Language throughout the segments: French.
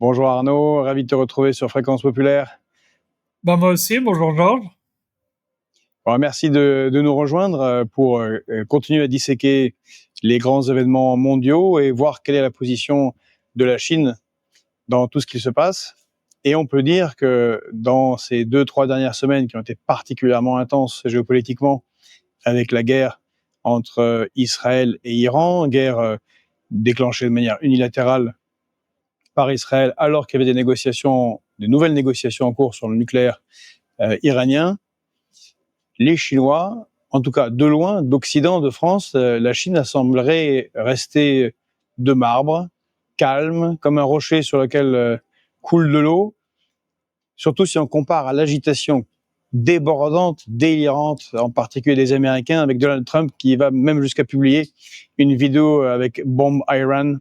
Bonjour Arnaud, ravi de te retrouver sur Fréquence Populaire. Moi aussi, bonjour Georges. Bon, merci de nous rejoindre pour continuer à disséquer les grands événements mondiaux et voir quelle est la position de la Chine dans tout ce qui se passe. Et on peut dire que dans ces 2-3 dernières semaines qui ont été particulièrement intenses géopolitiquement, avec la guerre entre Israël et Iran, guerre déclenchée de manière unilatérale par Israël alors qu'il y avait des nouvelles négociations en cours sur le nucléaire iranien, les Chinois, en tout cas de loin, d'Occident, de France, la Chine semblerait rester de marbre, calme, comme un rocher sur lequel coule de l'eau, surtout si on compare à l'agitation débordante, délirante, en particulier des Américains, avec Donald Trump qui va même jusqu'à publier une vidéo avec Bomb Iran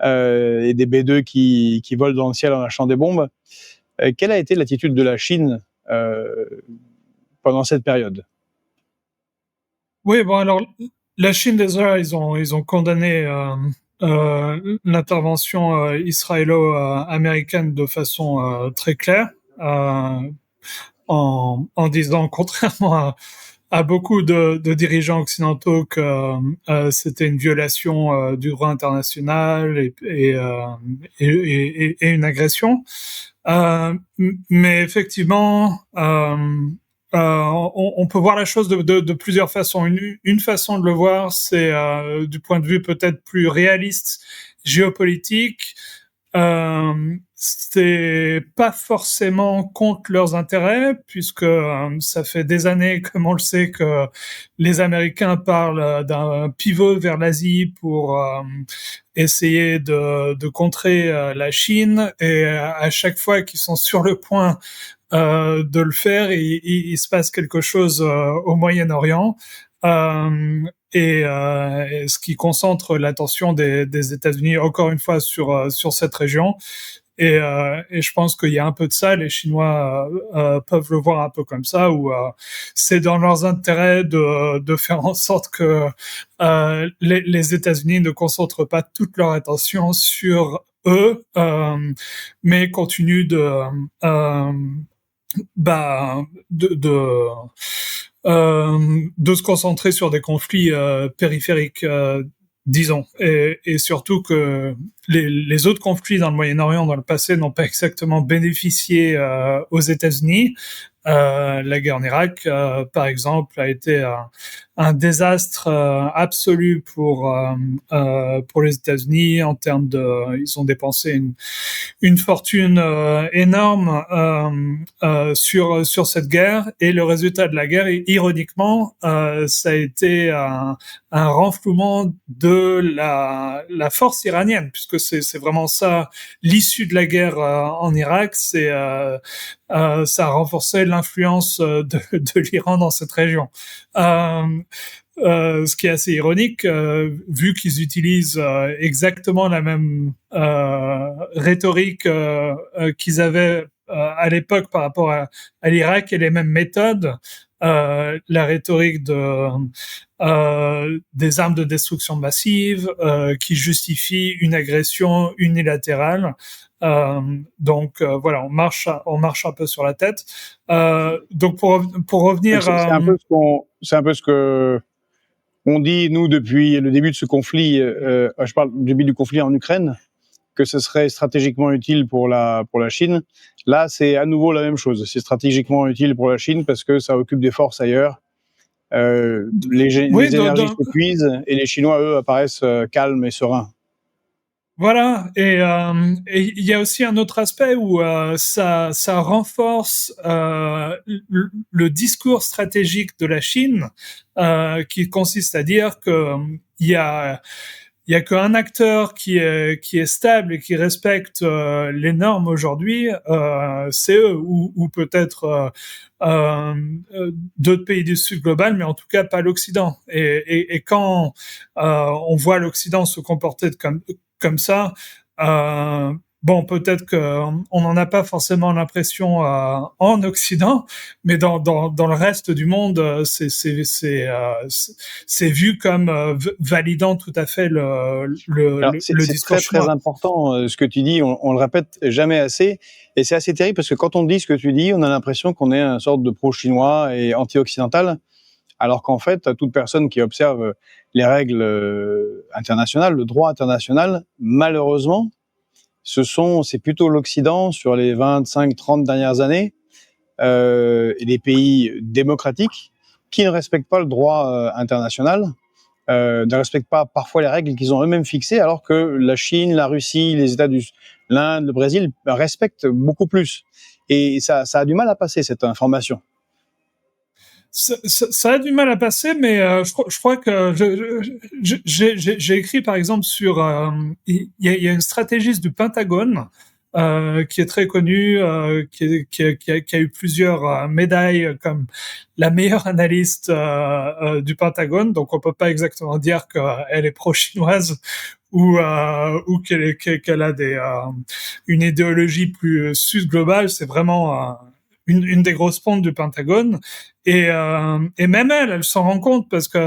et des B-2 qui volent dans le ciel en lâchant des bombes. Quelle a été l'attitude de la Chine pendant cette période ? Oui, alors la Chine déjà, ils ont condamné l'intervention israélo-américaine de façon très claire, en disant, contrairement à beaucoup de dirigeants occidentaux, que c'était une violation du droit international et une agression. Mais effectivement, on peut voir la chose de plusieurs façons. Une façon de le voir, c'est du point de vue peut-être plus réaliste, géopolitique. C'est pas forcément contre leurs intérêts, puisque ça fait des années, comme on le sait, que les Américains parlent d'un pivot vers l'Asie pour essayer de contrer la Chine, et à chaque fois qu'ils sont sur le point de le faire, il se passe quelque chose au Moyen-Orient. Et ce qui concentre l'attention des États-Unis encore une fois sur cette région. Et je pense qu'il y a un peu de ça. Les Chinois peuvent le voir un peu comme ça, où c'est dans leurs intérêts de faire en sorte que les États-Unis ne concentrent pas toute leur attention sur eux, mais continuent de se concentrer sur des conflits périphériques, disons, et surtout que les autres conflits dans le Moyen-Orient dans le passé n'ont pas exactement bénéficié aux États-Unis. La guerre en Irak, par exemple, a été un désastre absolu pour les États-Unis en termes ils ont dépensé une fortune énorme sur cette guerre, et le résultat de la guerre, ironiquement, ça a été un renflouement de la force iranienne, puisque c'est vraiment ça l'issue de la guerre en Irak. Ça a renforcé l'influence de l'Iran dans cette région. Ce qui est assez ironique, vu qu'ils utilisent exactement la même rhétorique qu'ils avaient à l'époque par rapport à l'Irak, et les mêmes méthodes, la rhétorique des armes de destruction massive qui justifie une agression unilatérale. Donc voilà, on marche un peu sur la tête. Donc pour revenir, c'est un peu ce que on dit nous depuis le début de ce conflit. Je parle du début du conflit en Ukraine, que ce serait stratégiquement utile pour la Chine. Là, c'est à nouveau la même chose. C'est stratégiquement utile pour la Chine parce que ça occupe des forces ailleurs. Les énergies s'épuisent et les Chinois, eux, apparaissent calmes et sereins. Voilà, et il y a aussi un autre aspect où ça renforce le discours stratégique de la Chine, qui consiste à dire que il y a qu'un acteur qui est stable et qui respecte les normes aujourd'hui, c'est eux, ou peut-être d'autres pays du Sud global, mais en tout cas pas l'Occident. Et quand on voit l'Occident se comporter comme ça, bon, peut-être que on n'en a pas forcément l'impression en Occident, mais dans le reste du monde, c'est vu comme validant tout à fait Alors, le c'est discours très, très chinois. important ce que tu dis, on le répète jamais assez, et c'est assez terrible parce que quand on dit ce que tu dis, on a l'impression qu'on est une sorte de pro-chinois et anti-occidental, alors qu'en fait, toute personne qui observe les règles internationales, le droit international, malheureusement, c'est plutôt l'Occident sur les 25, 30 dernières années, et les pays démocratiques qui ne respectent pas le droit international, ne respectent pas parfois les règles qu'ils ont eux-mêmes fixées, alors que la Chine, la Russie, l'Inde, le Brésil respectent beaucoup plus. Et ça a du mal à passer, cette information. Ça a du mal à passer, mais je crois que j'ai écrit par exemple sur il y a une stratégiste du Pentagone qui est très connue, qui a eu plusieurs médailles comme la meilleure analyste du Pentagone. Donc on peut pas exactement dire qu'elle est pro-chinoise ou qu'elle a une idéologie plus sud globale. C'est vraiment une des grosses pontes du Pentagone. Et même elle s'en rend compte parce que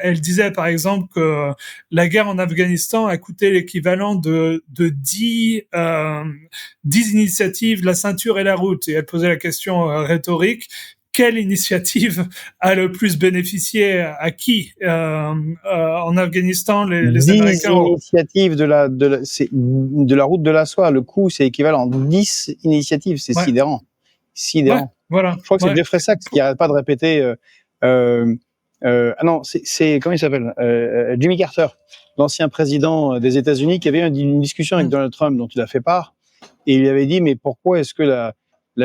elle disait par exemple que la guerre en Afghanistan a coûté l'équivalent de 10 initiatives, la ceinture et la route. Et elle posait la question rhétorique: quelle initiative a le plus bénéficié à qui en Afghanistan, les 10 Américains initiatives de la route de la soie. Le coût, c'est équivalent. 10 initiatives, c'est ouais, sidérant. ouais, Sidérant. voilà, Je crois que c'est ouais. Jeffrey Sachs qui n'arrête pas de répéter. Ah non, comment il s'appelle, Jimmy Carter, l'ancien président des États-Unis, qui avait une discussion avec Donald Trump dont il a fait part, et il lui avait dit mais pourquoi est-ce que la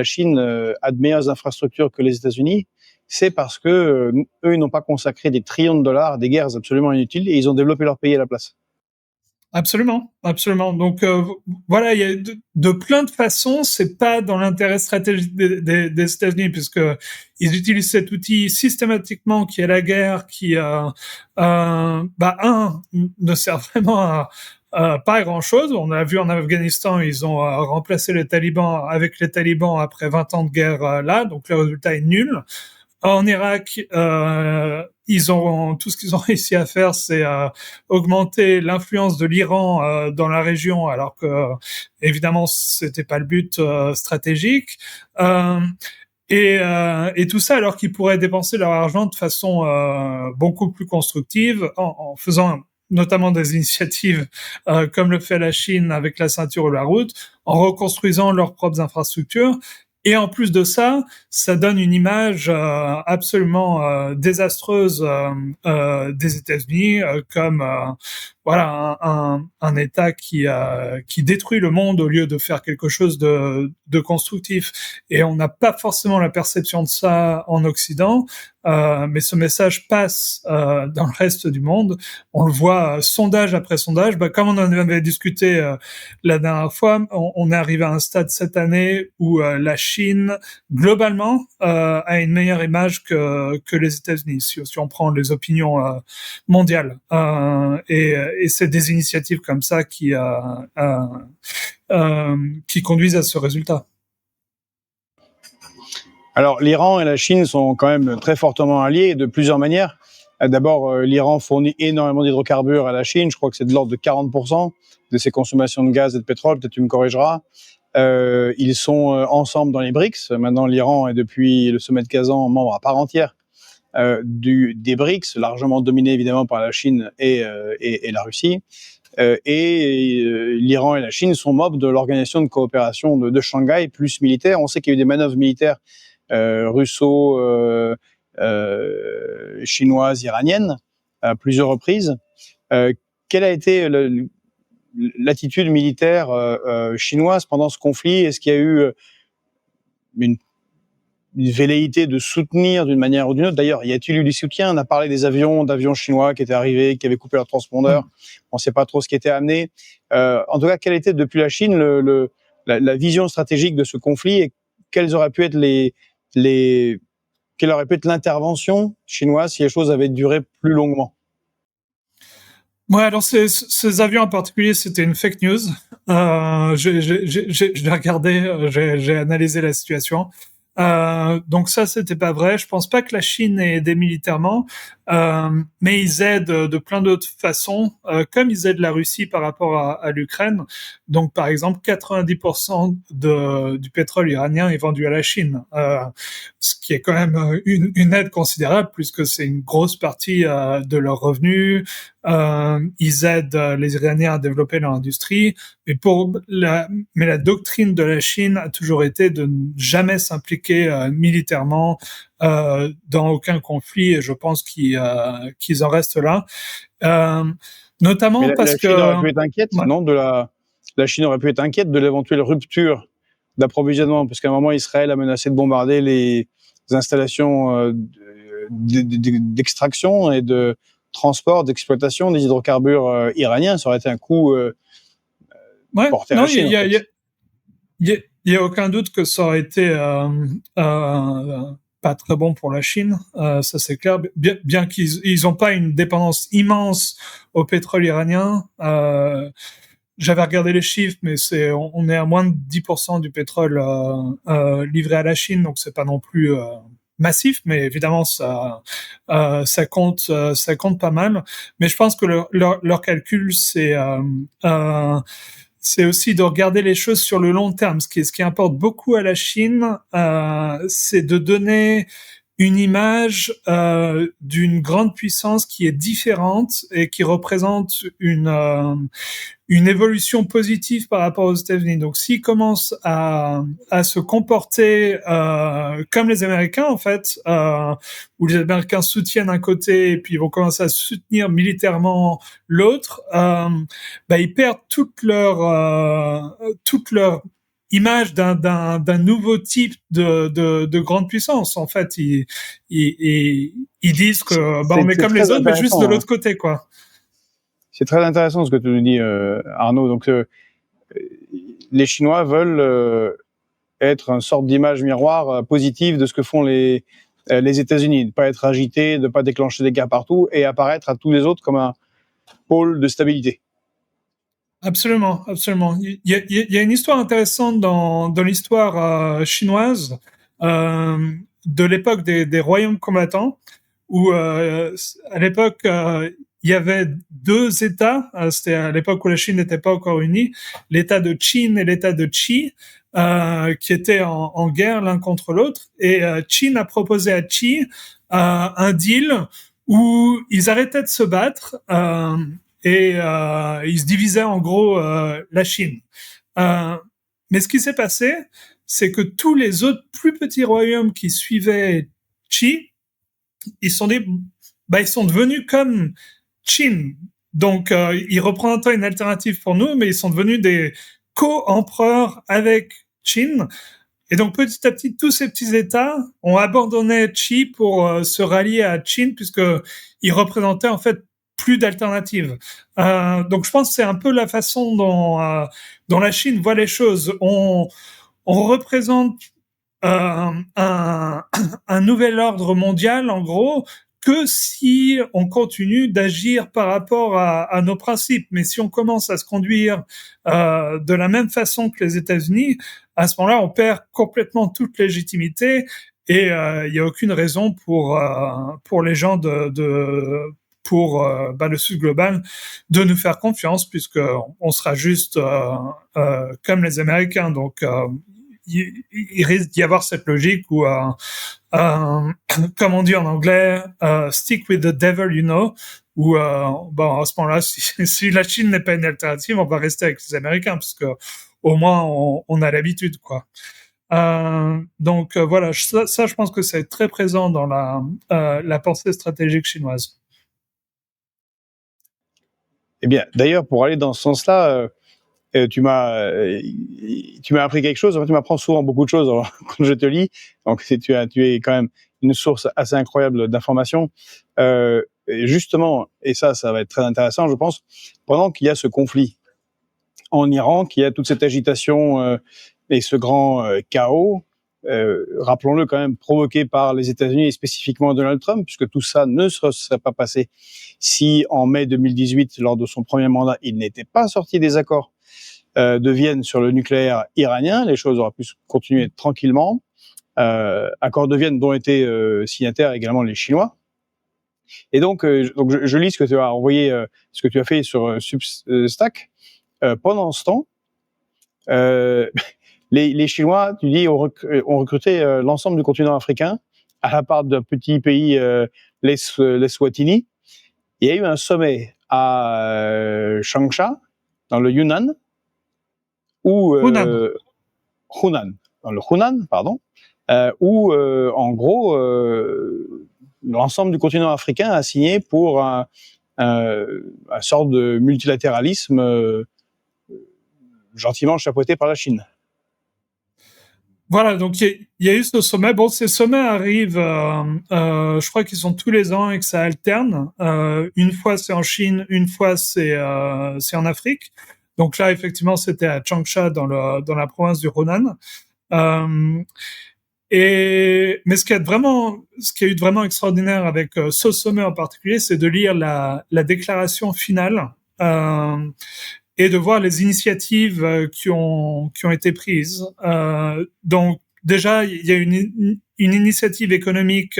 Chine a de meilleures infrastructures que les États-Unis? C'est parce que eux, ils n'ont pas consacré des trillions de dollars à des guerres absolument inutiles et ils ont développé leur pays à la place. Absolument, absolument. Donc voilà, il y a de plein de façons. C'est pas dans l'intérêt stratégique des États-Unis, puisque ils utilisent cet outil systématiquement, qui est la guerre, qui ne sert vraiment pas à grand chose. On a vu en Afghanistan, ils ont remplacé les talibans avec les talibans après 20 ans de guerre là, donc le résultat est nul. En Irak, tout ce qu'ils ont réussi à faire, c'est augmenter l'influence de l'Iran dans la région, alors que évidemment c'était pas le but stratégique. Euh, et tout ça alors qu'ils pourraient dépenser leur argent de façon beaucoup plus constructive en faisant notamment des initiatives comme le fait la Chine avec la ceinture ou la route, en reconstruisant leurs propres infrastructures. Et en plus de ça, ça donne une image absolument désastreuse des États-Unis comme voilà un État qui détruit le monde au lieu de faire quelque chose de constructif. Et on n'a pas forcément la perception de ça en Occident, mais ce message passe dans le reste du monde. On le voit sondage après sondage. Comme on en avait discuté la dernière fois, on est arrivé à un stade cette année où la Chine, globalement, a une meilleure image que les États-Unis, si on prend les opinions mondiales. Et c'est des initiatives comme ça qui conduisent à ce résultat. Alors, l'Iran et la Chine sont quand même très fortement alliés de plusieurs manières. D'abord, l'Iran fournit énormément d'hydrocarbures à la Chine. Je crois que c'est de l'ordre de 40% de ses consommations de gaz et de pétrole. Peut-être tu me corrigeras. Ils sont ensemble dans les BRICS. Maintenant, l'Iran est depuis le sommet de Kazan membre à part entière des BRICS, largement dominé évidemment par la Chine et la Russie. L'Iran et la Chine sont membres de l'organisation de coopération de Shanghai, plus militaire. On sait qu'il y a eu des manœuvres militaires russo-chinoises, iraniennes, à plusieurs reprises. Quelle a été l'attitude militaire chinoise pendant ce conflit? Est-ce qu'il y a eu une velléité de soutenir d'une manière ou d'une autre? D'ailleurs, y a-t-il eu du soutien? On a parlé d'avions chinois qui étaient arrivés, qui avaient coupé leur transpondeur. On ne sait pas trop ce qui était amené. En tout cas, quelle était depuis la Chine la vision stratégique de ce conflit et quelles auraient pu être quelle aurait pu être l'intervention chinoise si les choses avaient duré plus longuement? Ouais, alors ces avions en particulier, c'était une fake news. Je l'ai regardé, j'ai analysé la situation. Donc ça, c'était pas vrai. Je pense pas que la Chine ait aidé militairement, mais ils aident de plein d'autres façons, comme ils aident la Russie par rapport à l'Ukraine. Donc par exemple, 90% du pétrole iranien est vendu à la Chine, ce qui est quand même une aide considérable puisque c'est une grosse partie de leurs revenus. Ils aident les Iraniens à développer leur industrie. Mais la doctrine de la Chine a toujours été de ne jamais s'impliquer militairement dans aucun conflit, et je pense qu'ils en restent là. Euh, Mais Notamment la parce Chine aurait que... pu être inquiète, Ouais. non, la Chine aurait pu être inquiète de l'éventuelle rupture d'approvisionnement, parce qu'à un moment, Israël a menacé de bombarder les installations d'extraction et de transport, d'exploitation des hydrocarbures iraniens. Ça aurait été un coup Ouais, porté à la non, Chine, en fait. il y a aucun doute que ça aurait été pas très bon pour la Chine, ça c'est clair. Bien qu'ils ont pas une dépendance immense au pétrole iranien. J'avais regardé les chiffres, mais on est à moins de 10% du pétrole livré à la Chine, donc c'est pas non plus massif, mais évidemment ça compte pas mal. Mais je pense que leur calcul c'est aussi de regarder les choses sur le long terme. Ce qui importe beaucoup à la Chine, c'est de donner une image d'une grande puissance qui est différente et qui représente une évolution positive par rapport aux États-Unis. Donc, s'ils commencent à se comporter comme les Américains, en fait, où les Américains soutiennent un côté et puis ils vont commencer à soutenir militairement l'autre, ils perdent toute leur image d'un nouveau type de grande puissance. En fait, ils disent que on est C'est comme les très autres, mais juste de intéressant. Hein. l'autre côté, quoi. C'est très intéressant ce que tu nous dis, Arnaud. Donc, les Chinois veulent être une sorte d'image miroir positive de ce que font les États-Unis, de ne pas être agités, de ne pas déclencher des guerres partout et apparaître à tous les autres comme un pôle de stabilité. Absolument, absolument. Il y a une histoire intéressante dans l'histoire chinoise de l'époque des royaumes combattants, où à l'époque il y avait deux États. C'était à l'époque où la Chine n'était pas encore unie, l'État de Qin et l'État de Qi, qui étaient en guerre l'un contre l'autre. Et Qin a proposé à Qi un deal où ils arrêtaient de se battre. Et ils se divisaient en gros la Chine. Euh, mais ce qui s'est passé, c'est que tous les autres plus petits royaumes qui suivaient Qi, ils sont ils sont devenus comme Qin. Donc ils représentaient une alternative pour nous, mais ils sont devenus des co-empereurs avec Qin. Et donc petit à petit, tous ces petits États ont abandonné Qi pour se rallier à Qin, puisque ils représentaient en fait plus d'alternatives. Donc je pense que c'est un peu la façon dont la Chine voit les choses. On représente un nouvel ordre mondial, en gros, que si on continue d'agir par rapport à nos principes. Mais si on commence à se conduire de la même façon que les États-Unis, à ce moment-là, on perd complètement toute légitimité et il n'y a aucune raison pour les gens pour le Sud global de nous faire confiance, puisque on sera juste comme les Américains. Donc il risque d'y avoir cette logique où comme on dit en anglais, stick with the devil you know, où à ce moment-là, si la Chine n'est pas une alternative, on va rester avec les Américains, parce que au moins on a l'habitude, quoi. Donc voilà, ça je pense que c'est très présent dans la pensée stratégique chinoise. Eh bien, d'ailleurs, pour aller dans ce sens-là, tu m'as appris quelque chose. En fait, tu m'apprends souvent beaucoup de choses quand je te lis. Donc, tu es quand même une source assez incroyable d'informations. Et justement, et ça va être très intéressant, je pense, pendant qu'il y a ce conflit en Iran, qu'il y a toute cette agitation et ce grand chaos, rappelons-le quand même, provoqué par les États-Unis et spécifiquement Donald Trump, puisque tout ça ne serait pas passé si en mai 2018, lors de son premier mandat, il n'était pas sorti des accords de Vienne sur le nucléaire iranien. Les choses auraient pu continuer tranquillement. Accord de Vienne dont étaient signataires également les Chinois. Et donc je lis ce que tu as envoyé, ce que tu as fait sur Substack. Pendant ce temps, les Chinois, tu dis, ont recruté l'ensemble du continent africain à la part d'un petit pays, l'Eswatini. Il y a eu un sommet à Changsha, dans le Yunnan, où Hunan, dans le Hunan, pardon, où en gros l'ensemble du continent africain a signé pour un sorte de multilatéralisme gentiment chapeauté par la Chine. Voilà, donc il y a eu ce sommet. Bon, ces sommets arrivent, je crois qu'ils sont tous les ans et que ça alterne. Une fois c'est en Chine, une fois c'est en Afrique. Donc là, effectivement, c'était à Changsha dans la province du Hunan. Mais ce qui a eu de vraiment extraordinaire avec ce sommet en particulier, c'est de lire la déclaration finale et de voir les initiatives qui ont été prises. Donc déjà, il y a une initiative économique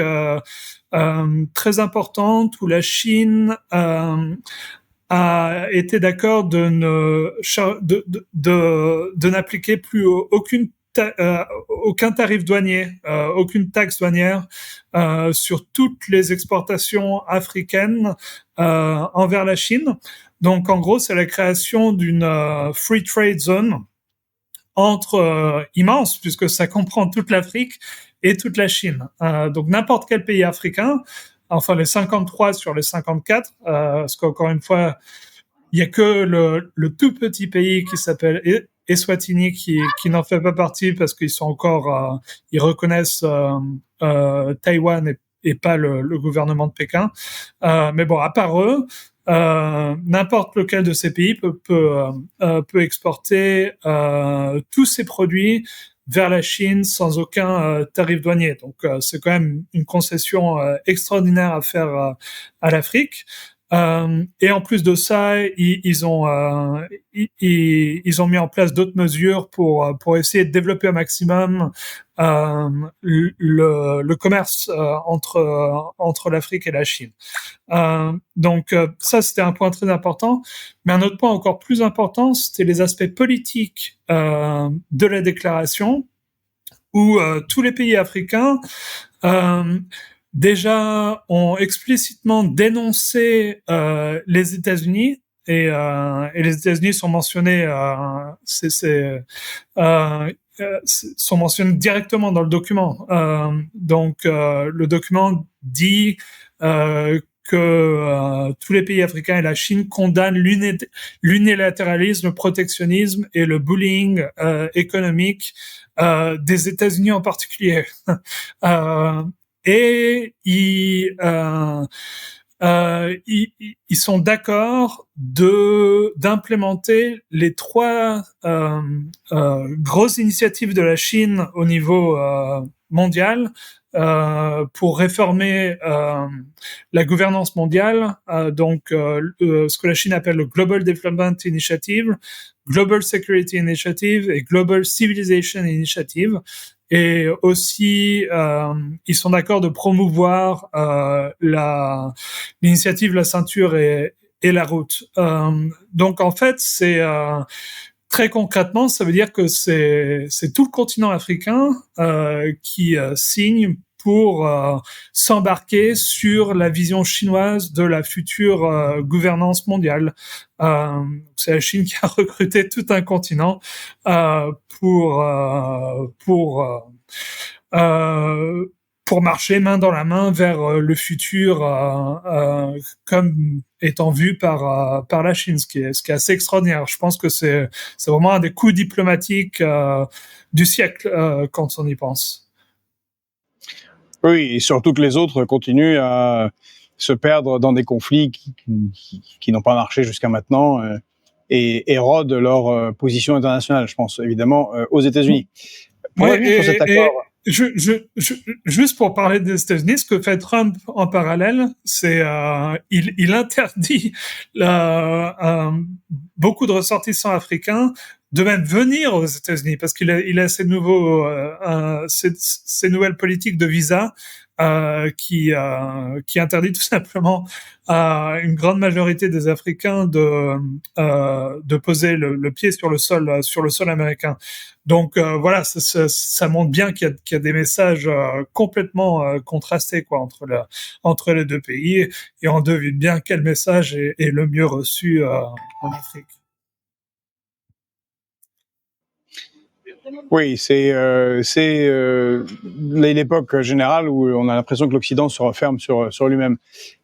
très importante où la Chine a été d'accord de n'appliquer plus aucun tarif douanier, aucune taxe douanière sur toutes les exportations africaines envers la Chine. Donc, en gros, c'est la création d'une free trade zone immense, puisque ça comprend toute l'Afrique et toute la Chine. Donc, n'importe quel pays africain, enfin les 53 sur les 54, parce qu'encore une fois, il y a que le tout petit pays qui s'appelle Eswatini qui n'en fait pas partie parce qu'ils sont encore, ils reconnaissent Taïwan et pas le gouvernement de Pékin. Mais bon, à part eux, n'importe lequel de ces pays peut exporter tous ses produits vers la Chine sans aucun tarif douanier. Donc, c'est quand même une concession extraordinaire à faire à l'Afrique. Et en plus de ça, ils ont mis en place d'autres mesures pour essayer de développer au maximum le commerce entre l'Afrique et la Chine. Donc ça, c'était un point très important. Mais un autre point encore plus important, c'était les aspects politiques de la déclaration, où tous les pays africains déjà ont explicitement dénoncé les États-Unis et les États-Unis sont mentionnés sont mentionnés directement dans le document. Donc le document dit que tous les pays africains et la Chine condamnent l'unilatéralisme, le protectionnisme et le bullying économique des États-Unis en particulier. Et ils sont d'accord d'implémenter les 3 grosses initiatives de la Chine au niveau mondial pour réformer la gouvernance mondiale. Donc, ce que la Chine appelle le Global Development Initiative, Global Security Initiative et Global Civilization Initiative. Et aussi, ils sont d'accord de promouvoir l'initiative La Ceinture et la Route. Donc, en fait, c'est très concrètement, ça veut dire que c'est tout le continent africain qui signe pour s'embarquer sur la vision chinoise de la future gouvernance mondiale. C'est la Chine qui a recruté tout un continent pour marcher main dans la main vers le futur comme étant vu par la Chine, ce qui est assez extraordinaire. Je pense que c'est vraiment un des coups diplomatiques du siècle quand on y pense. Oui, et surtout que les autres continuent à se perdre dans des conflits qui n'ont pas marché jusqu'à maintenant et érodent leur position internationale, je pense évidemment aux États-Unis. Pour revenir sur cet accord... Juste pour parler des États-Unis, ce que fait Trump en parallèle, c'est il interdit beaucoup de ressortissants africains de même venir aux États-Unis parce qu'il a ces nouvelles politiques de visa qui interdit tout simplement à une grande majorité des Africains de poser le pied sur le sol américain. Donc voilà, ça montre bien qu'il y a des messages complètement contrastés quoi entre les deux pays, et on devine bien quel message est le mieux reçu en Afrique. Oui, c'est l'époque générale où on a l'impression que l'Occident se referme sur lui-même.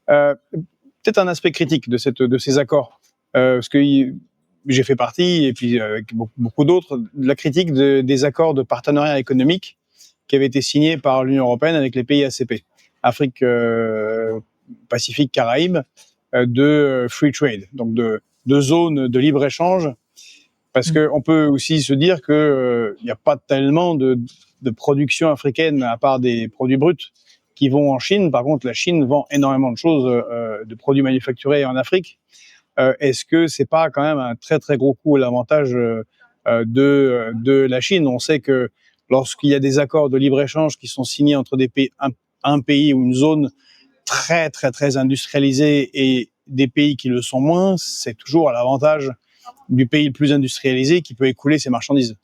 Peut-être un aspect critique de ces accords, parce que j'ai fait partie, et puis avec beaucoup d'autres, de la critique des accords de partenariat économique qui avaient été signés par l'Union européenne avec les pays ACP, Afrique, Pacifique, Caraïbes, de free trade, donc de zones de libre-échange. Parce qu'on peut aussi se dire qu'il n'y a pas tellement de production africaine, à part des produits bruts, qui vont en Chine. Par contre, la Chine vend énormément de choses, de produits manufacturés en Afrique. Est-ce que c'est pas quand même un très très gros coup à l'avantage de la Chine? On sait que lorsqu'il y a des accords de libre-échange qui sont signés entre des pays, un pays ou une zone très très très industrialisée et des pays qui le sont moins, c'est toujours à l'avantage du pays le plus industrialisé qui peut écouler ses marchandises.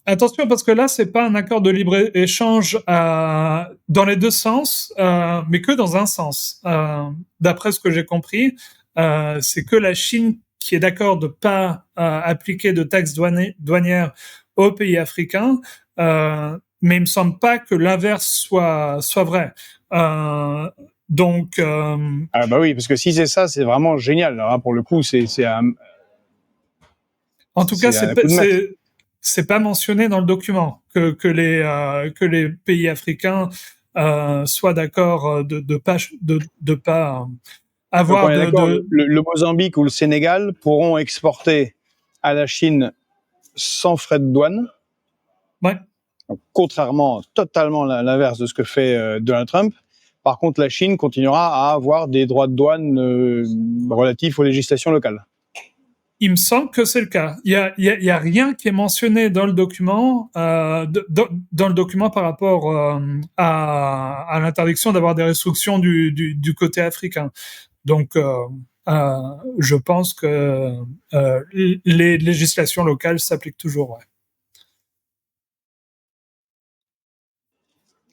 Attention, parce que là, c'est pas un accord de libre-échange dans les deux sens, mais que dans un sens. D'après ce que j'ai compris, c'est que la Chine qui est d'accord de pas appliquer de taxes douanières aux pays africains, mais il me semble pas que l'inverse soit vrai. Donc, ah bah oui, parce que si c'est ça, c'est vraiment génial. Alors là, pour le coup, c'est en tout cas, un coup de maître. C'est pas mentionné dans le document que les pays africains soient d'accord de pas Donc on avoir est d'accord, le Mozambique ou le Sénégal pourront exporter à la Chine sans frais de douane. Ouais. Donc, contrairement totalement à l'inverse de ce que fait Donald Trump. Par contre, la Chine continuera à avoir des droits de douane relatifs aux législations locales. Il me semble que c'est le cas. Il y a rien qui est mentionné dans le document, dans le document par rapport à l'interdiction d'avoir des restrictions du côté africain. Donc, je pense que les législations locales s'appliquent toujours. Ouais.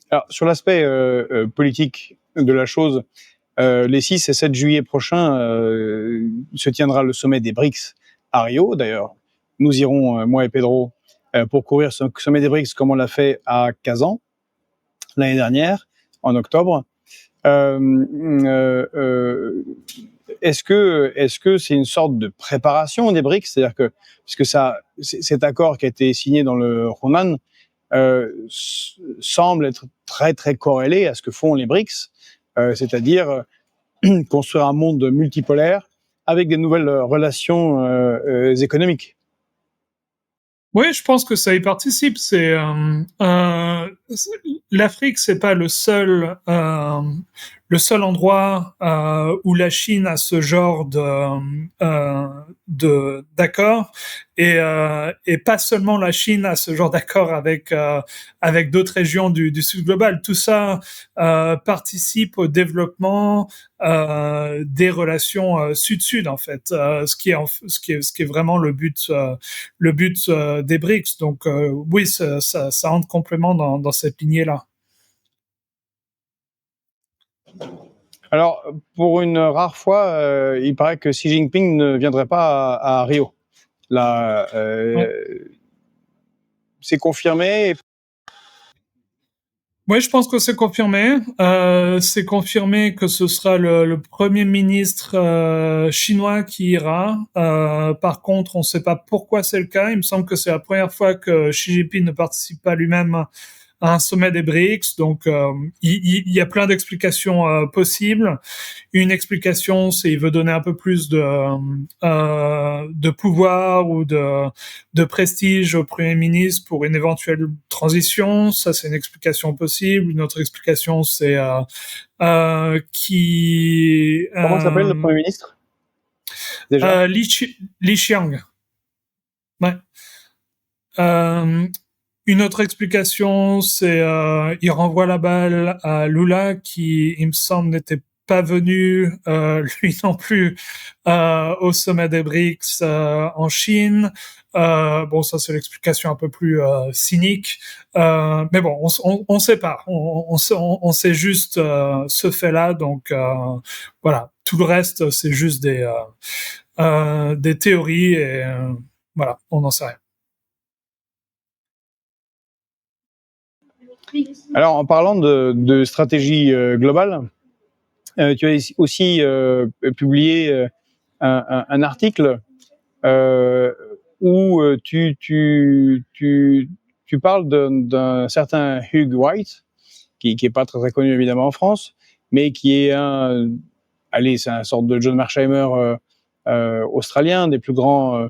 Alors, sur l'aspect politique de la chose, les 6 et 7 juillet prochains se tiendra le sommet des BRICS à Rio. D'ailleurs, nous irons, moi et Pedro, pour courir ce sommet des BRICS comme on l'a fait à Kazan l'année dernière, en octobre. Est-ce que c'est une sorte de préparation des BRICS? C'est-à-dire que, puisque cet accord qui a été signé dans le Hunan semble être très très corrélé à ce que font les BRICS, c'est-à-dire construire un monde multipolaire avec des nouvelles relations économiques. Oui, je pense que ça y participe. L'Afrique, c'est pas le seul endroit où la Chine a ce genre d'accord, et pas seulement la Chine a ce genre d'accord avec d'autres régions du Sud global. Tout ça participe au développement des relations Sud-Sud en fait, ce qui est vraiment le but des BRICS. Donc oui, ça entre complètement dans cette lignée-là. Alors, pour une rare fois, il paraît que Xi Jinping ne viendrait pas à Rio. Là, c'est confirmé. Oui, je pense que c'est confirmé. C'est confirmé que ce sera le Premier ministre chinois qui ira. Par contre, on ne sait pas pourquoi c'est le cas. Il me semble que c'est la première fois que Xi Jinping ne participe pas lui-même un sommet des BRICS. Donc, il y a plein d'explications possibles. Une explication, c'est il veut donner un peu plus de pouvoir ou de prestige au Premier ministre pour une éventuelle transition. Ça, c'est une explication possible. Une autre explication, c'est Comment s'appelle le Premier ministre déjà? Li Qiang. Ouais. Une autre explication, c'est il renvoie la balle à Lula qui, il me semble, n'était pas venu lui non plus au sommet des BRICS en Chine. Bon, ça c'est l'explication un peu plus cynique, mais bon, on sait pas, on sait juste ce fait-là, donc voilà. Tout le reste, c'est juste des théories et voilà, on n'en sait rien. Alors, en parlant de stratégie globale, tu as aussi publié un article où tu parles d'un certain Hugh White, qui est pas très connu évidemment en France, mais qui est c'est un sorte de John Mearsheimer australien, des plus grands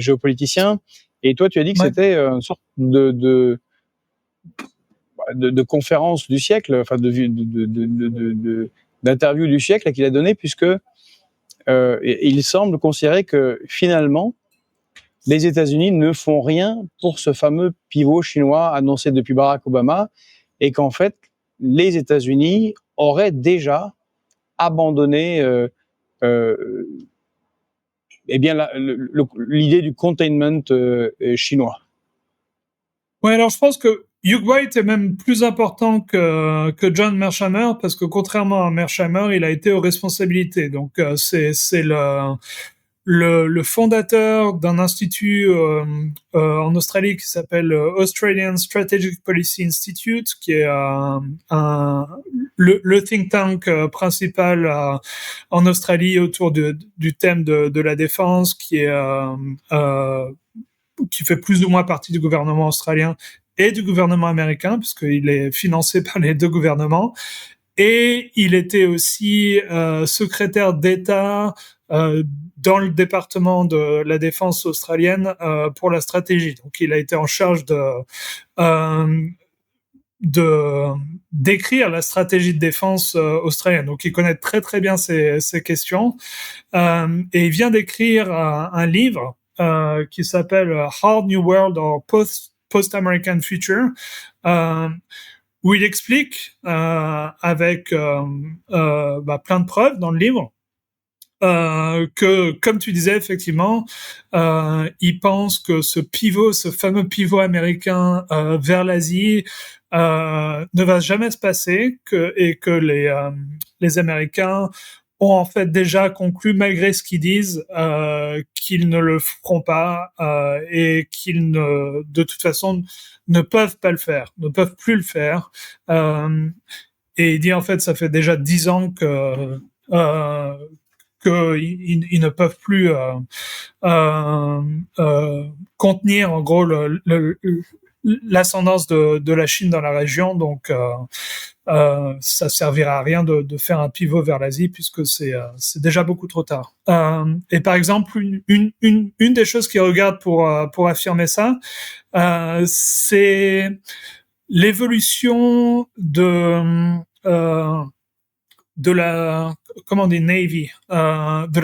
géopoliticiens. Et toi, tu as dit que c'était une sorte de conférence du siècle, enfin d'interview du siècle qu'il a donné, puisque il semble considérer que finalement, les États-Unis ne font rien pour ce fameux pivot chinois annoncé depuis Barack Obama, et qu'en fait, les États-Unis auraient déjà abandonné l'idée du containment chinois. Ouais, alors je pense que Hugh White est même plus important que John Mearsheimer, parce que contrairement à Mearsheimer, il a été aux responsabilités. Donc c'est le fondateur d'un institut en Australie qui s'appelle Australian Strategic Policy Institute, qui est le think tank principal en Australie autour du thème de la défense, qui fait plus ou moins partie du gouvernement australien et du gouvernement américain, puisqu'il est financé par les deux gouvernements. Et il était aussi secrétaire d'État dans le département de la défense australienne pour la stratégie. Donc, il a été en charge d'écrire la stratégie de défense australienne. Donc, il connaît très très bien ces questions. Et il vient d'écrire un livre qui s'appelle Hard New World or Post-American Future, où il explique avec plein de preuves dans le livre que, comme tu disais, effectivement, il pense que ce fameux pivot américain vers l'Asie ne va jamais se passer, et que les Américains ont en fait déjà conclu, malgré ce qu'ils disent, qu'ils ne le feront pas et qu'ils de toute façon ne peuvent pas le faire, ne peuvent plus le faire. Et il dit en fait, ça fait déjà 10 ans qu'ils ne peuvent plus contenir en gros l'ascendance de la Chine dans la région. Donc ça servira à rien de faire un pivot vers l'Asie, puisque c'est déjà beaucoup trop tard. Et par exemple, une des choses qu'ils regardent pour affirmer ça, c'est l'évolution de la Navy, de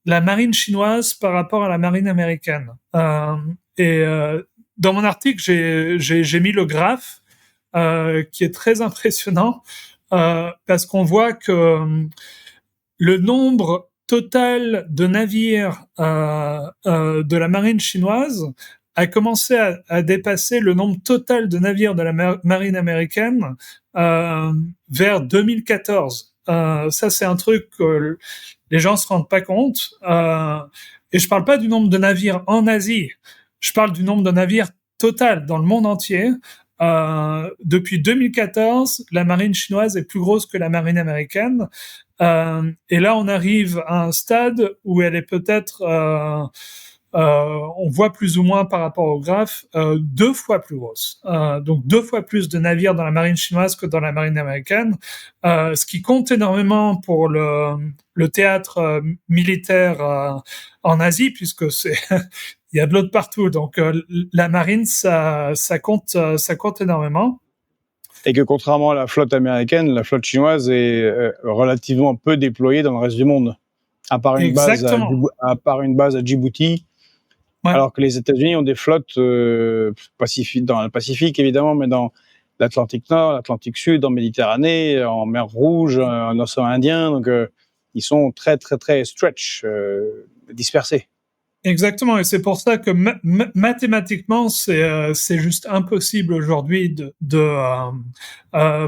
la marine chinoise par rapport à la marine américaine. Et dans mon article, j'ai mis le graphe qui est très impressionnant, parce qu'on voit que le nombre total de navires de la marine chinoise a commencé à dépasser le nombre total de navires de la marine américaine vers 2014. Ça, c'est un truc que les gens se rendent pas compte. Et je parle pas du nombre de navires en Asie. Je parle du nombre de navires total dans le monde entier. Depuis 2014, la marine chinoise est plus grosse que la marine américaine. Et là, on arrive à un stade où elle est peut-être on voit plus ou moins par rapport au graphe 2 fois plus grosse. Donc 2 fois plus de navires dans la marine chinoise que dans la marine américaine, ce qui compte énormément pour le théâtre militaire en Asie, puisque c'est il y a de l'eau de partout. Donc la marine, ça compte énormément. Et que contrairement à la flotte américaine, la flotte chinoise est relativement peu déployée dans le reste du monde, à part une base à Djibouti. Ouais. Alors que les États-Unis ont des flottes dans le Pacifique évidemment, mais dans l'Atlantique Nord, l'Atlantique Sud, en Méditerranée, en mer Rouge, en océan Indien. Donc ils sont très très très stretch, dispersés. Exactement, et c'est pour ça que mathématiquement, c'est juste impossible aujourd'hui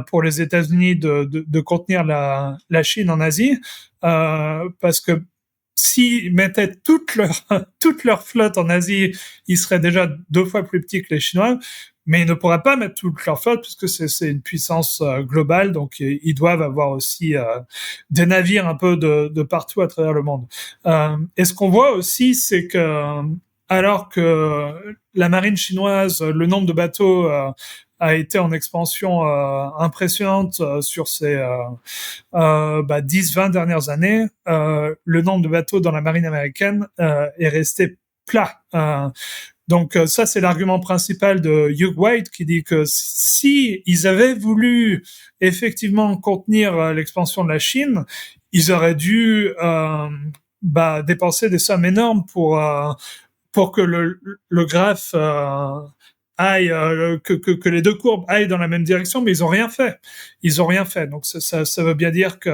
pour les États-Unis de contenir la Chine en Asie, parce que s'ils mettaient toute leur flotte en Asie, ils seraient déjà 2 fois plus petits que les Chinois, mais ils ne pourraient pas mettre toute leur flotte puisque c'est une puissance globale, donc ils doivent avoir aussi des navires un peu de partout à travers le monde. Et ce qu'on voit aussi, c'est que alors que la marine chinoise, le nombre de bateaux a été en expansion impressionnante sur ces 10-20 dernières années, le nombre de bateaux dans la marine américaine est resté plat. Donc ça, c'est l'argument principal de Hugh White qui dit que si ils avaient voulu effectivement contenir l'expansion de la Chine, ils auraient dû dépenser des sommes énormes pour que le graphe aille, que les deux courbes aillent dans la même direction, mais ils ont rien fait. Donc ça veut bien dire que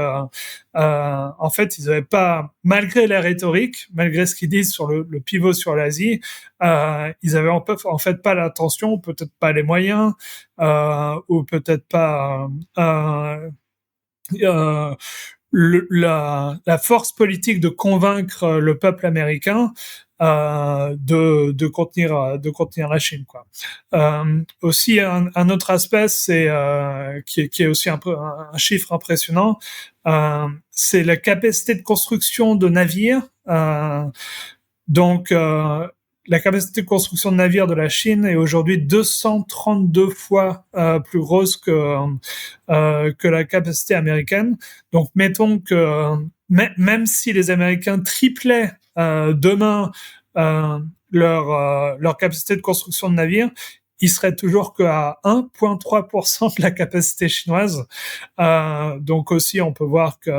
en fait ils n'avaient pas, malgré la rhétorique, malgré ce qu'ils disent sur le pivot sur l'Asie, ils avaient en fait pas l'intention, peut-être pas les moyens, ou peut-être pas la force politique de convaincre le peuple américain de contenir la Chine, quoi. Aussi un autre aspect, c'est qui est aussi un peu un chiffre impressionnant, c'est la capacité de construction de navires. Donc la capacité de construction de navires de la Chine est aujourd'hui 232 fois plus grosse que la capacité américaine. Donc, mettons que même si les Américains triplaient demain leur capacité de construction de navires, ils seraient toujours qu'à 1,3% de la capacité chinoise. Donc aussi, on peut voir que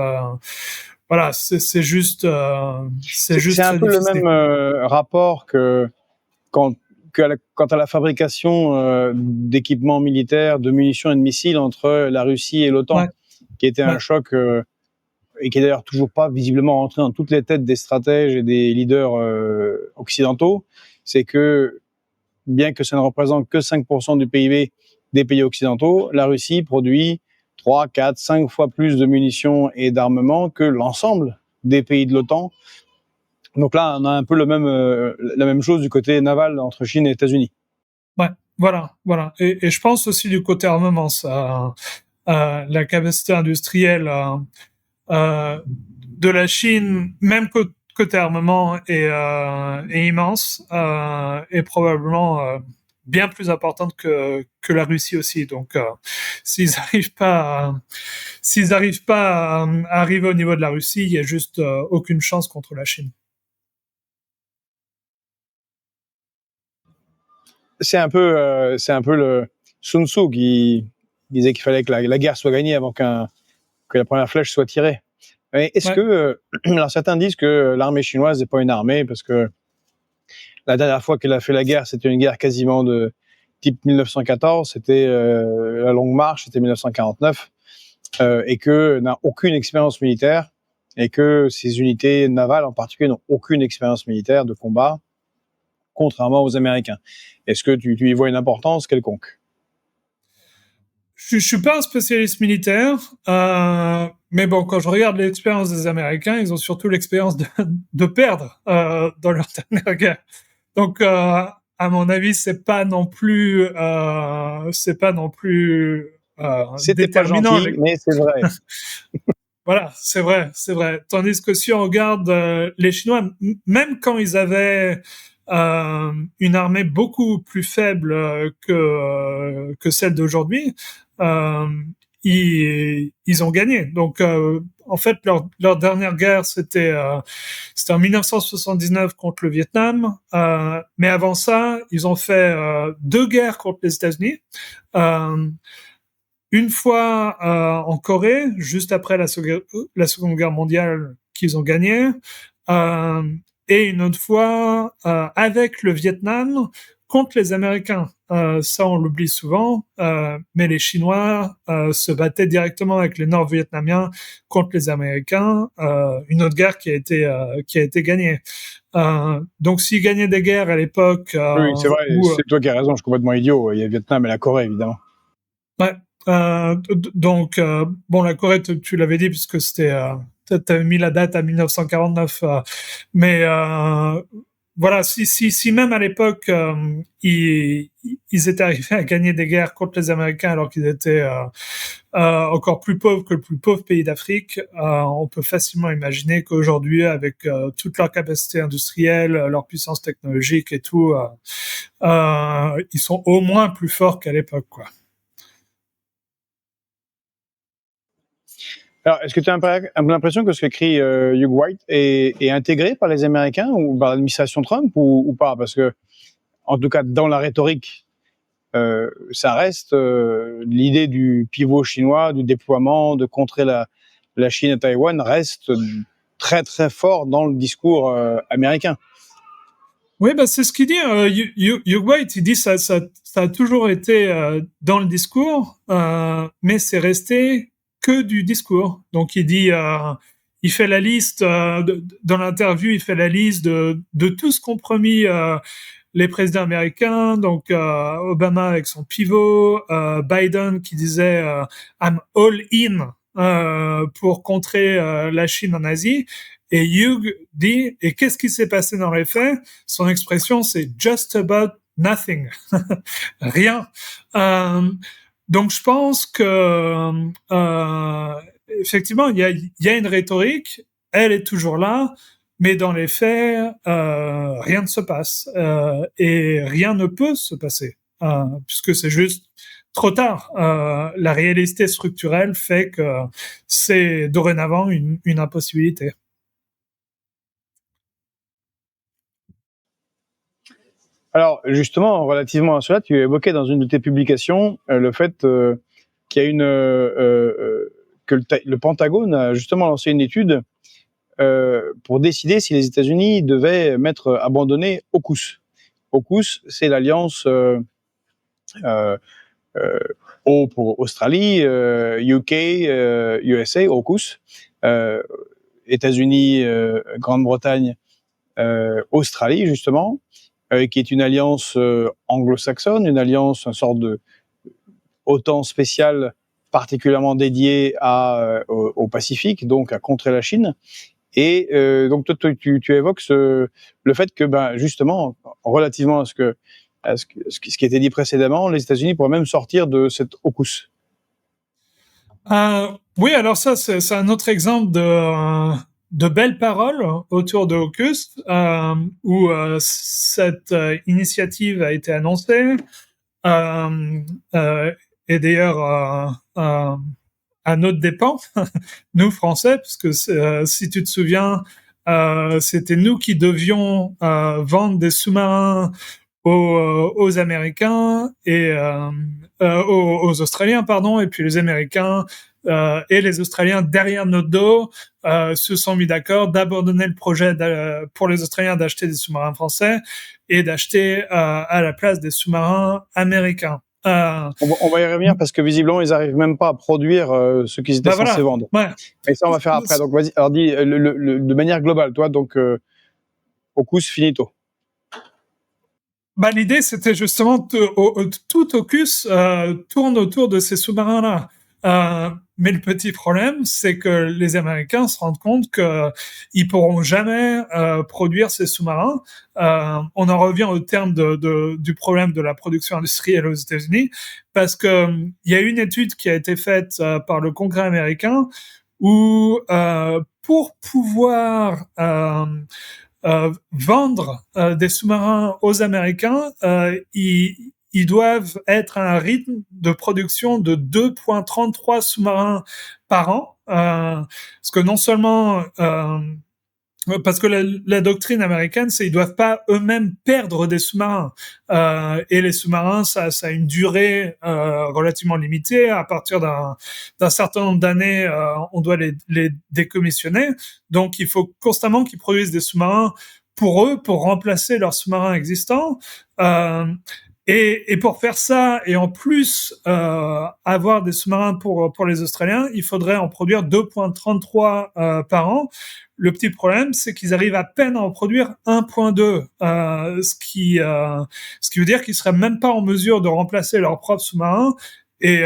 voilà, c'est juste un peu difficile. Le même rapport que quant à la fabrication d'équipements militaires, de munitions et de missiles entre la Russie et l'OTAN, qui était un choc et qui est d'ailleurs toujours pas visiblement rentré dans toutes les têtes des stratèges et des leaders occidentaux. C'est que bien que ça ne représente que 5% du PIB des pays occidentaux, la Russie produit 3, 4, 5 fois plus de munitions et d'armements que l'ensemble des pays de l'OTAN. Donc là, on a un peu la même chose du côté naval entre Chine et États-Unis. Ouais, voilà. Et je pense aussi du côté armement, ça, la capacité industrielle de la Chine, même côté armement, est immense, et probablement bien plus importante que la Russie aussi. Donc, s'ils n'arrivent pas à arriver au niveau de la Russie, il y a juste aucune chance contre la Chine. C'est un peu le Sun Tzu qui disait qu'il fallait que la guerre soit gagnée avant que la première flèche soit tirée. Mais est-ce que alors certains disent que l'armée chinoise n'est pas une armée parce que la dernière fois qu'elle a fait la guerre, c'était une guerre quasiment de type 1914, c'était la Longue Marche, c'était 1949, et que n'a aucune expérience militaire et que ces unités navales en particulier n'ont aucune expérience militaire de combat, contrairement aux Américains. Est-ce que tu y vois une importance quelconque? Je suis pas un spécialiste militaire, mais bon, quand je regarde l'expérience des Américains, ils ont surtout l'expérience de perdre dans leur dernière guerre. Donc, à mon avis, c'est pas non plus c'était déterminant. Pas gentil, mais c'est vrai. Voilà, c'est vrai, c'est vrai. Tandis que si on regarde les Chinois, même quand ils avaient une armée beaucoup plus faible que celle d'aujourd'hui, euh, ils ont gagné. Donc, en fait, leur dernière guerre, c'était en 1979 contre le Vietnam. Mais avant ça, ils ont fait deux guerres contre les États-Unis. Euh, une fois en Corée, juste après la Seconde Guerre mondiale, qu'ils ont gagné, euh, et une autre fois avec le Vietnam contre les Américains. Ça, on l'oublie souvent, mais les Chinois se battaient directement avec les Nord-Vietnamiens contre les Américains. Une autre guerre qui a été gagnée. Donc, s'ils gagnaient des guerres à l'époque Oui, c'est vrai, où c'est toi qui as raison, je suis complètement idiot. Il y a le Vietnam et la Corée, évidemment. ouais. Donc, bon, la Corée, tu l'avais dit, puisque t'avais mis la date à 1949. Mais voilà, si même à l'époque, ils étaient arrivés à gagner des guerres contre les Américains alors qu'ils étaient encore plus pauvres que le plus pauvre pays d'Afrique, on peut facilement imaginer qu'aujourd'hui, avec toute leur capacité industrielle, leur puissance technologique et tout, ils sont au moins plus forts qu'à l'époque, quoi. Alors, est-ce que tu as un peu l'impression que ce qu'écrit Hugh White est intégré par les Américains ou par l'administration Trump ou pas? Parce que, en tout cas, dans la rhétorique, ça reste l'idée du pivot chinois, du déploiement, de contrer la Chine et Taïwan reste très très fort dans le discours américain. Oui, bah c'est ce qu'il dit. Hugh White, il dit ça a toujours été dans le discours, mais c'est resté que du discours. Donc il dit, il fait la liste dans l'interview, il fait la liste de tout ce qu'ont promis les présidents américains. Donc Obama avec son pivot, Biden qui disait I'm all in pour contrer la Chine en Asie. Et Hugh dit, et qu'est-ce qui s'est passé dans les faits? Son expression, c'est just about nothing. Rien. Euh, donc, je pense que, effectivement, il y a une rhétorique, elle est toujours là, mais dans les faits, rien ne se passe. Et rien ne peut se passer, puisque c'est juste trop tard. La réalité structurelle fait que c'est dorénavant une impossibilité. Alors, justement, relativement à cela, tu évoquais dans une de tes publications le fait qu'il y a que le Pentagone a justement lancé une étude pour décider si les États-Unis devaient mettre abandonné AUKUS. AUKUS, c'est l'alliance euh, O pour Australie, UK, USA, AUKUS, euh, États-Unis, Grande-Bretagne, Australie justement, qui est une alliance anglo-saxonne, une alliance, une sorte de OTAN spéciale particulièrement dédiée au Pacifique, donc à contrer la Chine. Et donc toi, tu évoques le fait que, ben, justement, relativement à ce qui était dit précédemment, les États-Unis pourraient même sortir de cette AUKUS. Oui, alors ça, c'est un autre exemple de belles paroles autour de AUKUS, où cette initiative a été annoncée. Euh, euh, et d'ailleurs, à notre dépens, nous Français, parce que si tu te souviens, c'était nous qui devions vendre des sous-marins aux Américains et aux Australiens, pardon, et puis les Américains et les Australiens derrière notre dos se sont mis d'accord d'abandonner le projet pour les Australiens d'acheter des sous-marins français et d'acheter à la place des sous-marins américains. On va y revenir parce que visiblement, ils n'arrivent même pas à produire ce qu'ils étaient censés vendre. Ouais. Et ça, on va faire après. Donc, vas-y, alors dis de manière globale, toi, donc, AUKUS finito. Bah, l'idée, c'était justement tout AUKUS tourne autour de ces sous-marins-là. Mais le petit problème, c'est que les Américains se rendent compte qu'ils pourront jamais produire ces sous-marins. On en revient au terme du problème de la production industrielle aux États-Unis, parce que il y a une étude qui a été faite par le Congrès américain où pour pouvoir vendre des sous-marins aux Américains, ils doivent être à un rythme de production de 2,33 sous-marins par an, parce que non seulement parce que la doctrine américaine, c'est ils doivent pas eux-mêmes perdre des sous-marins. Et les sous-marins, ça a une durée relativement limitée. À partir d'un certain nombre d'années, on doit les décommissionner. Donc, il faut constamment qu'ils produisent des sous-marins pour eux, pour remplacer leurs sous-marins existants. Et pour faire ça, et en plus avoir des sous-marins pour les Australiens, il faudrait en produire 2,33 par an. Le petit problème, c'est qu'ils arrivent à peine à en produire 1,2, ce qui veut dire qu'ils seraient même pas en mesure de remplacer leurs propres sous-marins et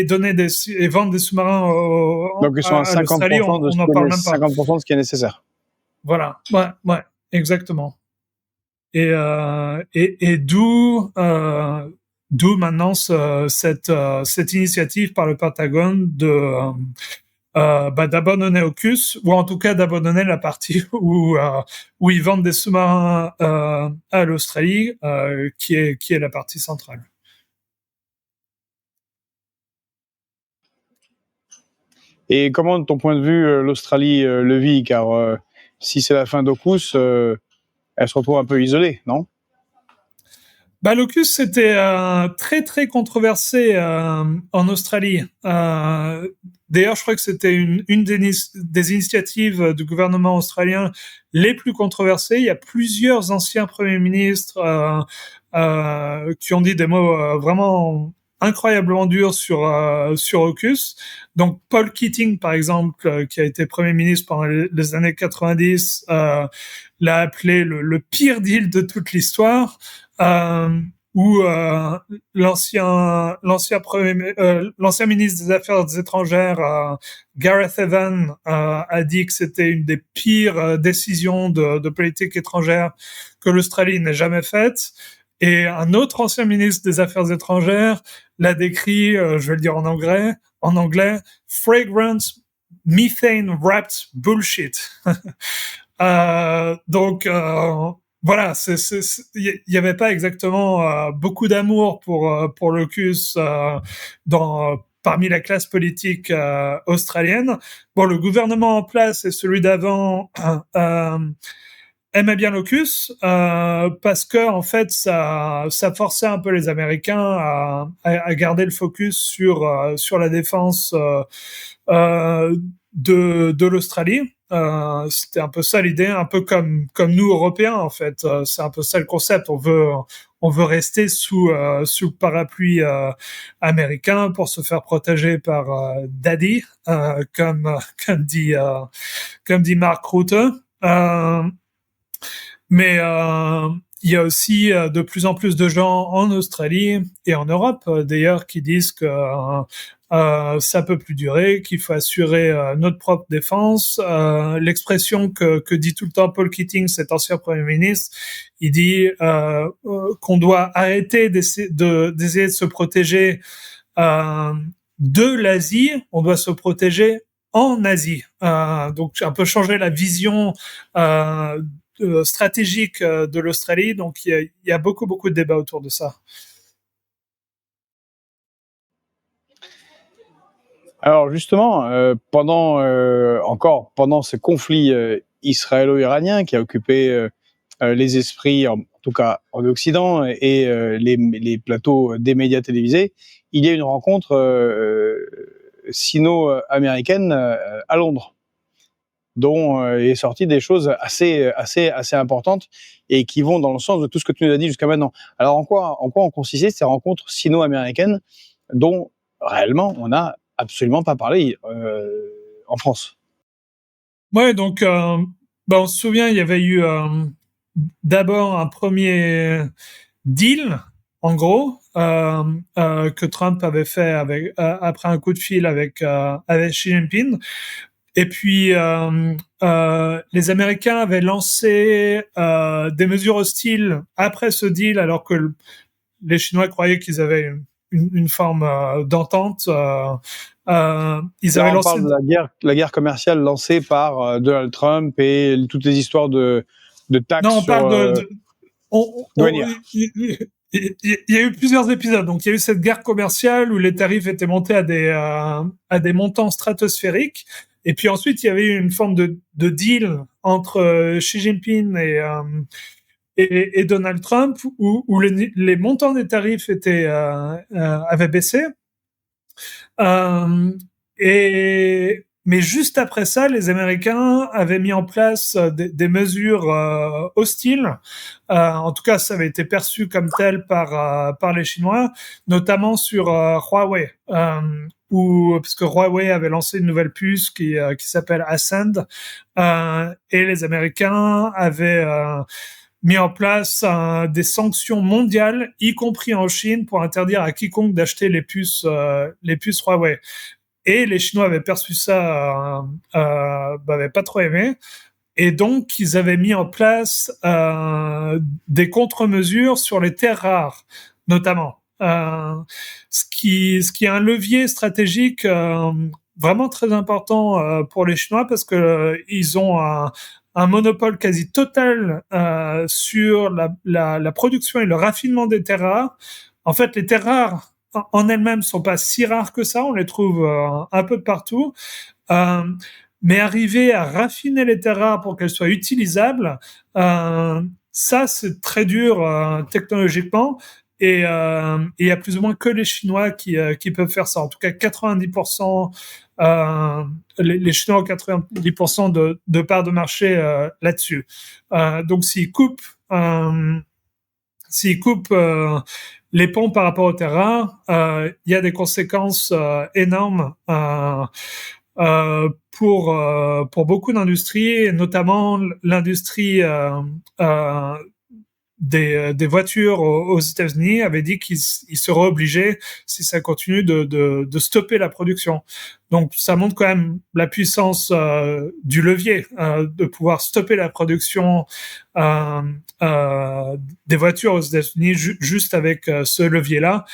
donner et vendre des sous-marins Donc, ils sont à à l'Australie. 50% On n'en parle même pas. 50% de ce qui est nécessaire. Voilà, ouais, exactement. Et d'où maintenant cette initiative par le Pentagone d'abandonner AUKUS, ou en tout cas d'abandonner la partie où ils vendent des sous-marins à l'Australie, qui est la partie centrale. Et comment, de ton point de vue, l'Australie le vit? Car si c'est la fin d'AUKUS, elle se retrouve un peu isolée, non? L'AUKUS, c'était très très controversé en Australie. D'ailleurs, je crois que c'était une des initiatives du gouvernement australien les plus controversées. Il y a plusieurs anciens premiers ministres qui ont dit des mots vraiment incroyablement durs sur AUKUS. Donc Paul Keating, par exemple, qui a été premier ministre pendant les années 90, l'a appelé le pire deal de toute l'histoire. Où l'ancien ministre des Affaires étrangères, Gareth Evans, a dit que c'était une des pires décisions de politique étrangère que l'Australie n'ait jamais faite. Et un autre ancien ministre des Affaires étrangères l'a décrit, je vais le dire en anglais, fragrant methane-wrapped bullshit. Donc, voilà, il y avait pas exactement beaucoup d'amour pour l'AUKUS parmi la classe politique australienne. Bon, le gouvernement en place et celui d'avant aimait bien l'AUKUS parce que en fait ça forçait un peu les Américains à garder le focus sur la défense de l'Australie. C'était un peu ça l'idée, un peu comme nous Européens en fait. C'est un peu ça le concept. On veut rester sous le parapluie américain pour se faire protéger par Daddy, comme dit Mark Rutte. Mais il y a aussi de plus en plus de gens en Australie et en Europe d'ailleurs qui disent que ça peut plus durer, qu'il faut assurer notre propre défense. L'expression que dit tout le temps Paul Keating, cet ancien Premier ministre, il dit qu'on doit arrêter d'essayer de se protéger de l'Asie, on doit se protéger en Asie. Donc un peu changer la vision stratégique de l'Australie. Donc il y a beaucoup de débats autour de ça. Alors justement, pendant ce conflit israélo-iranien qui a occupé les esprits, en tout cas en Occident, et les plateaux des médias télévisés, il y a une rencontre sino-américaine à Londres, dont est sorti des choses assez importantes et qui vont dans le sens de tout ce que tu nous as dit jusqu'à maintenant. Alors en quoi ont consisté ces rencontres sino-américaines dont réellement on n'a absolument pas parlé en France? Ouais, donc on se souvient, il y avait eu d'abord un premier deal, en gros, que Trump avait fait après un coup de fil avec Xi Jinping. Et puis les Américains avaient lancé des mesures hostiles après ce deal, alors que les Chinois croyaient qu'ils avaient une forme d'entente Ils Là, avaient on lancé. parle de la guerre commerciale lancée par Donald Trump et toutes les histoires de Non, taxes on sur parle douanières. il y a eu plusieurs épisodes. Donc, il y a eu cette guerre commerciale où les tarifs étaient montés à des montants stratosphériques. Et puis ensuite, il y avait eu une forme de deal entre Xi Jinping et Donald Trump où les montants des tarifs avaient baissé. Euh, mais juste après ça, les Américains avaient mis en place des mesures hostiles. En tout cas, ça avait été perçu comme tel par les Chinois, notamment sur Huawei. Parce que Huawei avait lancé une nouvelle puce qui s'appelle Ascend, et les Américains avaient mis en place des sanctions mondiales, y compris en Chine, pour interdire à quiconque d'acheter les puces Huawei. Et les Chinois avaient perçu ça, avaient pas trop aimé. Et donc, ils avaient mis en place des contre-mesures sur les terres rares, notamment. Ce qui est un levier stratégique vraiment très important pour les Chinois parce que ils ont un monopole quasi total sur la production et le raffinement des terres rares. En fait, les terres rares en elles-mêmes sont pas si rares que ça, on les trouve un peu de partout. Euh, mais arriver à raffiner les terres rares pour qu'elles soient utilisables, ça c'est très dur technologiquement. Et il y a plus ou moins que les Chinois qui peuvent faire ça. En tout cas, 90%, les Chinois ont 90% de parts de marché là-dessus. Donc s'ils coupent les ponts par rapport aux terres rares, il y a des conséquences énormes pour beaucoup d'industries, et notamment l'industrie des voitures aux États-Unis avait dit qu'ils seraient obligés, si ça continue, de stopper la production. Donc, ça montre quand même la puissance du levier, de pouvoir stopper la production des voitures aux États-Unis juste avec ce levier-là.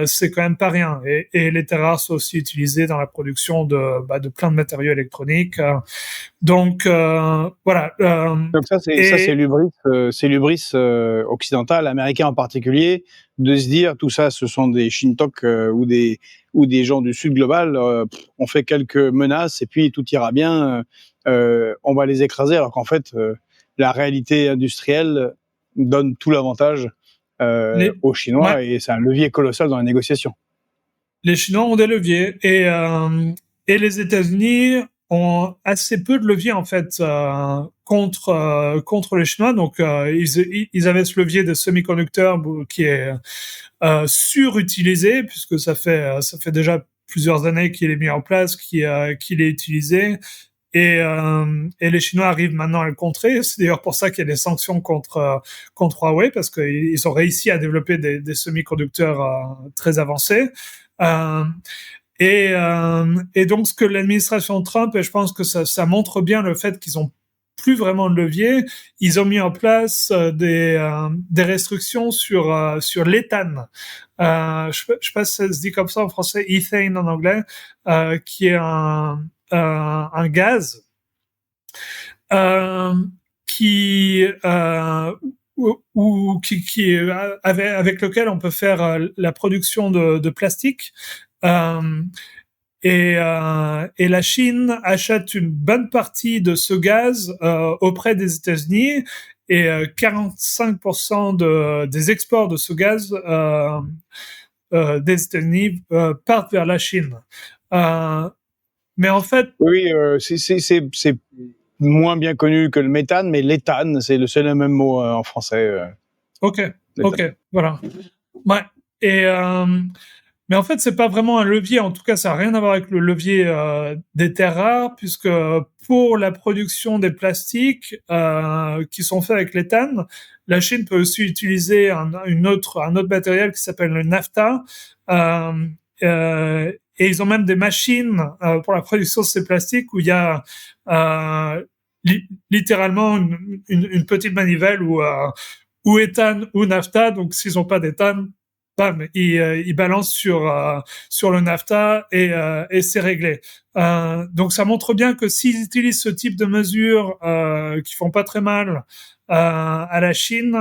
C'est quand même pas rien. Et les terres rares sont aussi utilisées dans la production de plein de matériaux électroniques. Donc, voilà. Donc c'est l'hubris occidental, américain en particulier, de se dire tout ça, ce sont des Shintok ou des gens du Sud global. On fait quelques menaces et puis tout ira bien. On va les écraser, alors qu'en fait, la réalité industrielle donne tout l'avantage aux Ouais, Chinois et c'est un levier colossal dans la négociation. les Chinois ont des leviers et les États-Unis ont assez peu de leviers en fait contre les Chinois. Donc ils avaient ce levier de semi-conducteurs qui est surutilisé puisque ça fait déjà plusieurs années qu'il est mis en place, qu'il est utilisé. Et les Chinois arrivent maintenant à le contrer. C'est d'ailleurs pour ça qu'il y a des sanctions contre Huawei, parce qu'ils ont réussi à développer des semi-conducteurs très avancés. Euh, et donc, ce que l'administration Trump, et je pense que ça montre bien le fait qu'ils ont plus vraiment de levier, ils ont mis en place des restrictions sur l'éthane. Je sais pas si ça se dit comme ça en français, ethane en anglais, qui est un gaz euh, qui qui avec lequel on peut faire la production de plastique. Euh, et la Chine achète une bonne partie de ce gaz auprès des États-Unis, et 45% des exports de ce gaz des États-Unis partent vers la Chine. Mais en fait, Oui, c'est moins bien connu que le méthane, mais l'éthane, c'est le même mot en français. ok, L'éthane. voilà. Ouais. Et mais en fait, c'est pas vraiment un levier. En tout cas, ça n'a rien à voir avec le levier des terres rares, puisque pour la production des plastiques qui sont faits avec l'éthane, la Chine peut aussi utiliser un autre matériel qui s'appelle le naphtha. Euh, et ils ont même des machines pour la production de ces plastiques où il y a littéralement une petite manivelle où éthane ou naphtha. Donc, s'ils n'ont pas d'éthane, bam, il balance sur le NAFTA et c'est réglé. Donc ça montre bien que s'ils utilisent ce type de mesures qui font pas très mal à la Chine,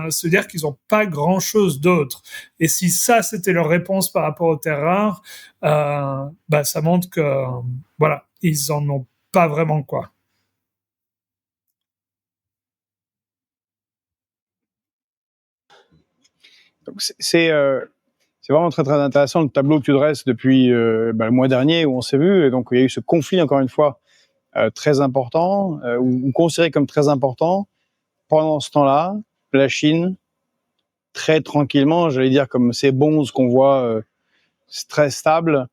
se dire qu'ils ont pas grand-chose d'autre. Et si ça c'était leur réponse par rapport aux terres rares, bah ça montre que voilà, ils en ont pas vraiment quoi. Donc c'est vraiment très très intéressant le tableau que tu dresses depuis le mois dernier où on s'est vu, et donc il y a eu ce conflit encore une fois très important, ou considéré comme très important. Pendant ce temps-là, la Chine, très tranquillement, j'allais dire comme ces bonzes qu'on voit très stables,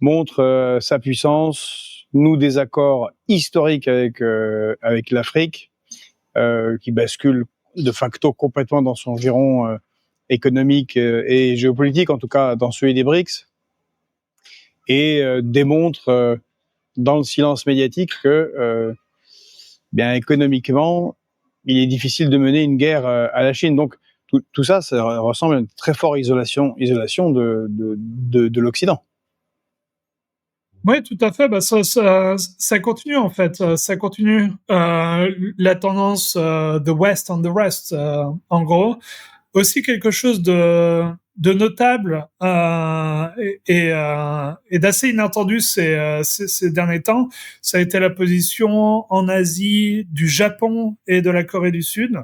montre sa puissance, noue des accords historiques avec l'Afrique, qui bascule de facto complètement dans son giron économique et géopolitique, en tout cas dans celui des BRICS, et démontre dans le silence médiatique que bien économiquement, il est difficile de mener une guerre à la Chine. Donc tout ça, ça ressemble à une très forte isolation de l'Occident. Oui, tout à fait. Bah, ça continue en fait. Ça continue la tendance the West on the rest, en gros. Aussi quelque chose de notable et d'assez inattendu ces derniers temps, ça a été la position en Asie du Japon et de la Corée du Sud.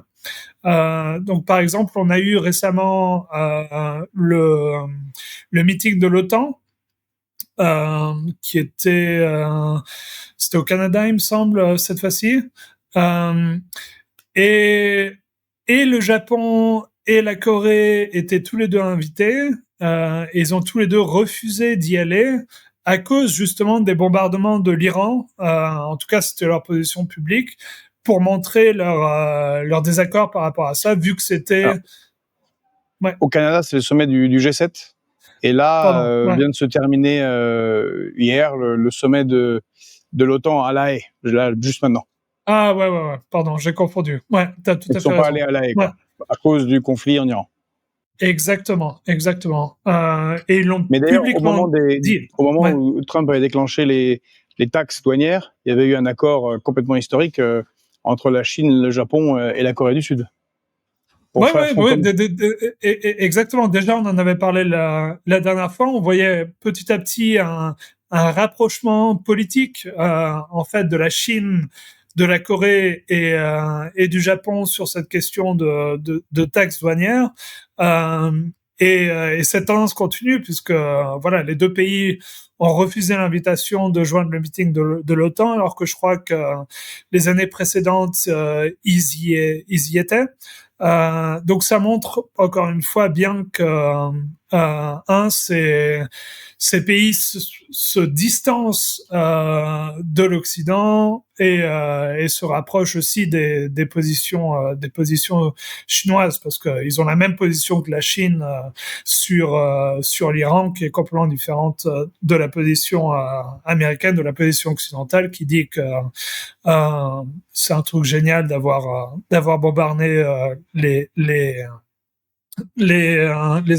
Donc par exemple, on a eu récemment le meeting de l'OTAN qui c'était au Canada, il me semble, cette fois-ci. Euh, et, et le Japon et la Corée étaient tous les deux invités. Ils ont tous les deux refusé d'y aller à cause justement des bombardements de l'Iran. En tout cas, c'était leur position publique pour montrer leur désaccord par rapport à ça, vu que c'était... Alors, ouais. Au Canada, c'est le sommet du G7. Et là, vient de se terminer hier le sommet de l'OTAN à La Haye, là, juste maintenant. Ah ouais, pardon, j'ai confondu. Ouais, t'as tout à fait raison. Ils ne sont pas allés à La Haye, quoi, à cause du conflit en Iran. Exactement. Et ils l'ont Mais d'ailleurs, publiquement dit. Au moment où Trump avait déclenché les taxes douanières, il y avait eu un accord complètement historique entre la Chine, le Japon et la Corée du Sud. Oui, exactement. Déjà, on en avait parlé la dernière fois. On voyait petit à petit un rapprochement politique, en fait, de la Chine, de la Corée et du Japon sur cette question de taxes douanières. Et cette tendance continue puisque voilà, les deux pays ont refusé l'invitation de joindre le meeting de l'OTAN, alors que je crois que les années précédentes, ils y étaient. Donc ça montre encore une fois bien que ces pays se distancent de l'Occident et se rapprochent aussi des positions chinoises, parce qu'ils ont la même position que la Chine sur l'Iran, qui est complètement différente de la position américaine, de la position occidentale, qui dit que c'est un truc génial d'avoir bombardé les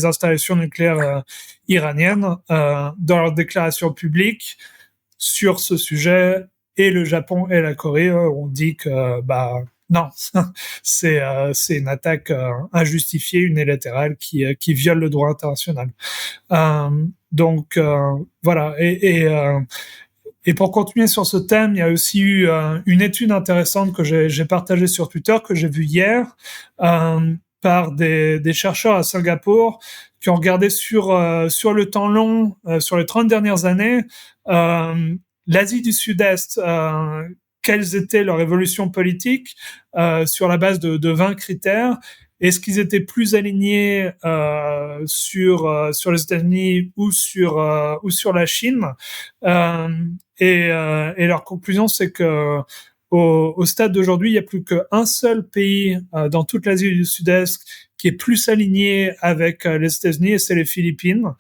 installations nucléaires iraniennes. Dans leur déclaration publique sur ce sujet, et le Japon et la Corée ont dit que non, c'est une attaque injustifiée, unilatérale, qui viole le droit international. Donc voilà. Et pour continuer sur ce thème, il y a aussi eu une étude intéressante que j'ai partagée sur Twitter, que j'ai vue hier, par des chercheurs à Singapour qui ont regardé sur le temps long, sur les 30 dernières années, l'Asie du Sud-Est, quelles étaient leurs évolutions politiques sur la base de 20 critères. Est-ce qu'ils étaient plus alignés sur les États-Unis ou sur la Chine? Et leur conclusion, c'est que au stade d'aujourd'hui, il n'y a plus qu'un seul pays dans toute l'Asie du Sud-Est qui est plus aligné avec les États-Unis, et c'est les Philippines.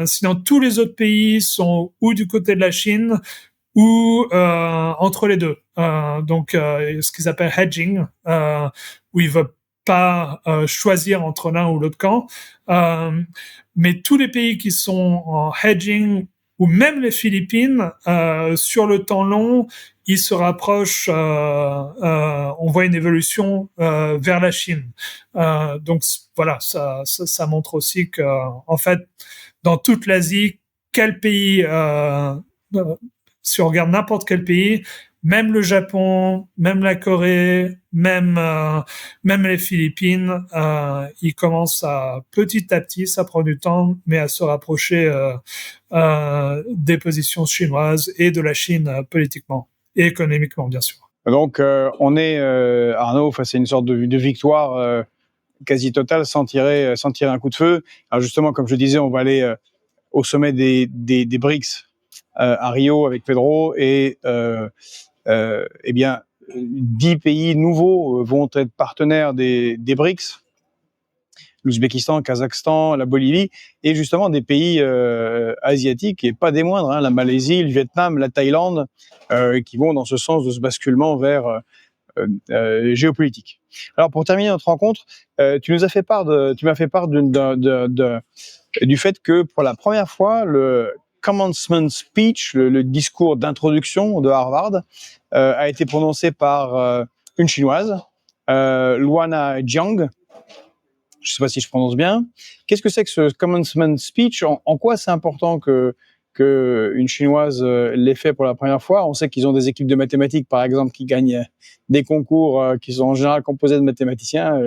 Sinon, tous les autres pays sont ou du côté de la Chine ou entre les deux. Donc, ce qu'ils appellent hedging, où ils veulent pas choisir entre l'un ou l'autre camp. Mais tous les pays qui sont en hedging, ou même les Philippines, sur le temps long, ils se rapprochent, on voit une évolution vers la Chine. Donc voilà, ça montre aussi que, en fait, dans toute l'Asie, quel pays, si on regarde n'importe quel pays, même le Japon, même la Corée, même les Philippines, ils commencent à petit petit, ça prend du temps, mais à se rapprocher des positions chinoises et de la Chine politiquement et économiquement, bien sûr. Donc, on est, Arnaud, face à une sorte de victoire quasi totale sans tirer un coup de feu. Alors justement, comme je disais, on va aller au sommet des BRICS à Rio avec Pedro et eh bien, 10 pays nouveaux vont être partenaires des BRICS. L'Ouzbékistan, le Kazakhstan, la Bolivie, et justement des pays asiatiques, et pas des moindres, hein, la Malaisie, le Vietnam, la Thaïlande, qui vont dans ce sens de ce basculement vers géopolitique. Alors pour terminer notre rencontre, tu m'as fait part du fait que pour la première fois, le commencement speech, le discours d'introduction de Harvard, a été prononcé par une chinoise, Luana Jiang. Je ne sais pas si je prononce bien. Qu'est-ce que c'est que ce commencement speech? En quoi c'est important que une chinoise l'ait fait pour la première fois? On sait qu'ils ont des équipes de mathématiques, par exemple, qui gagnent des concours qui sont en général composés de mathématiciens,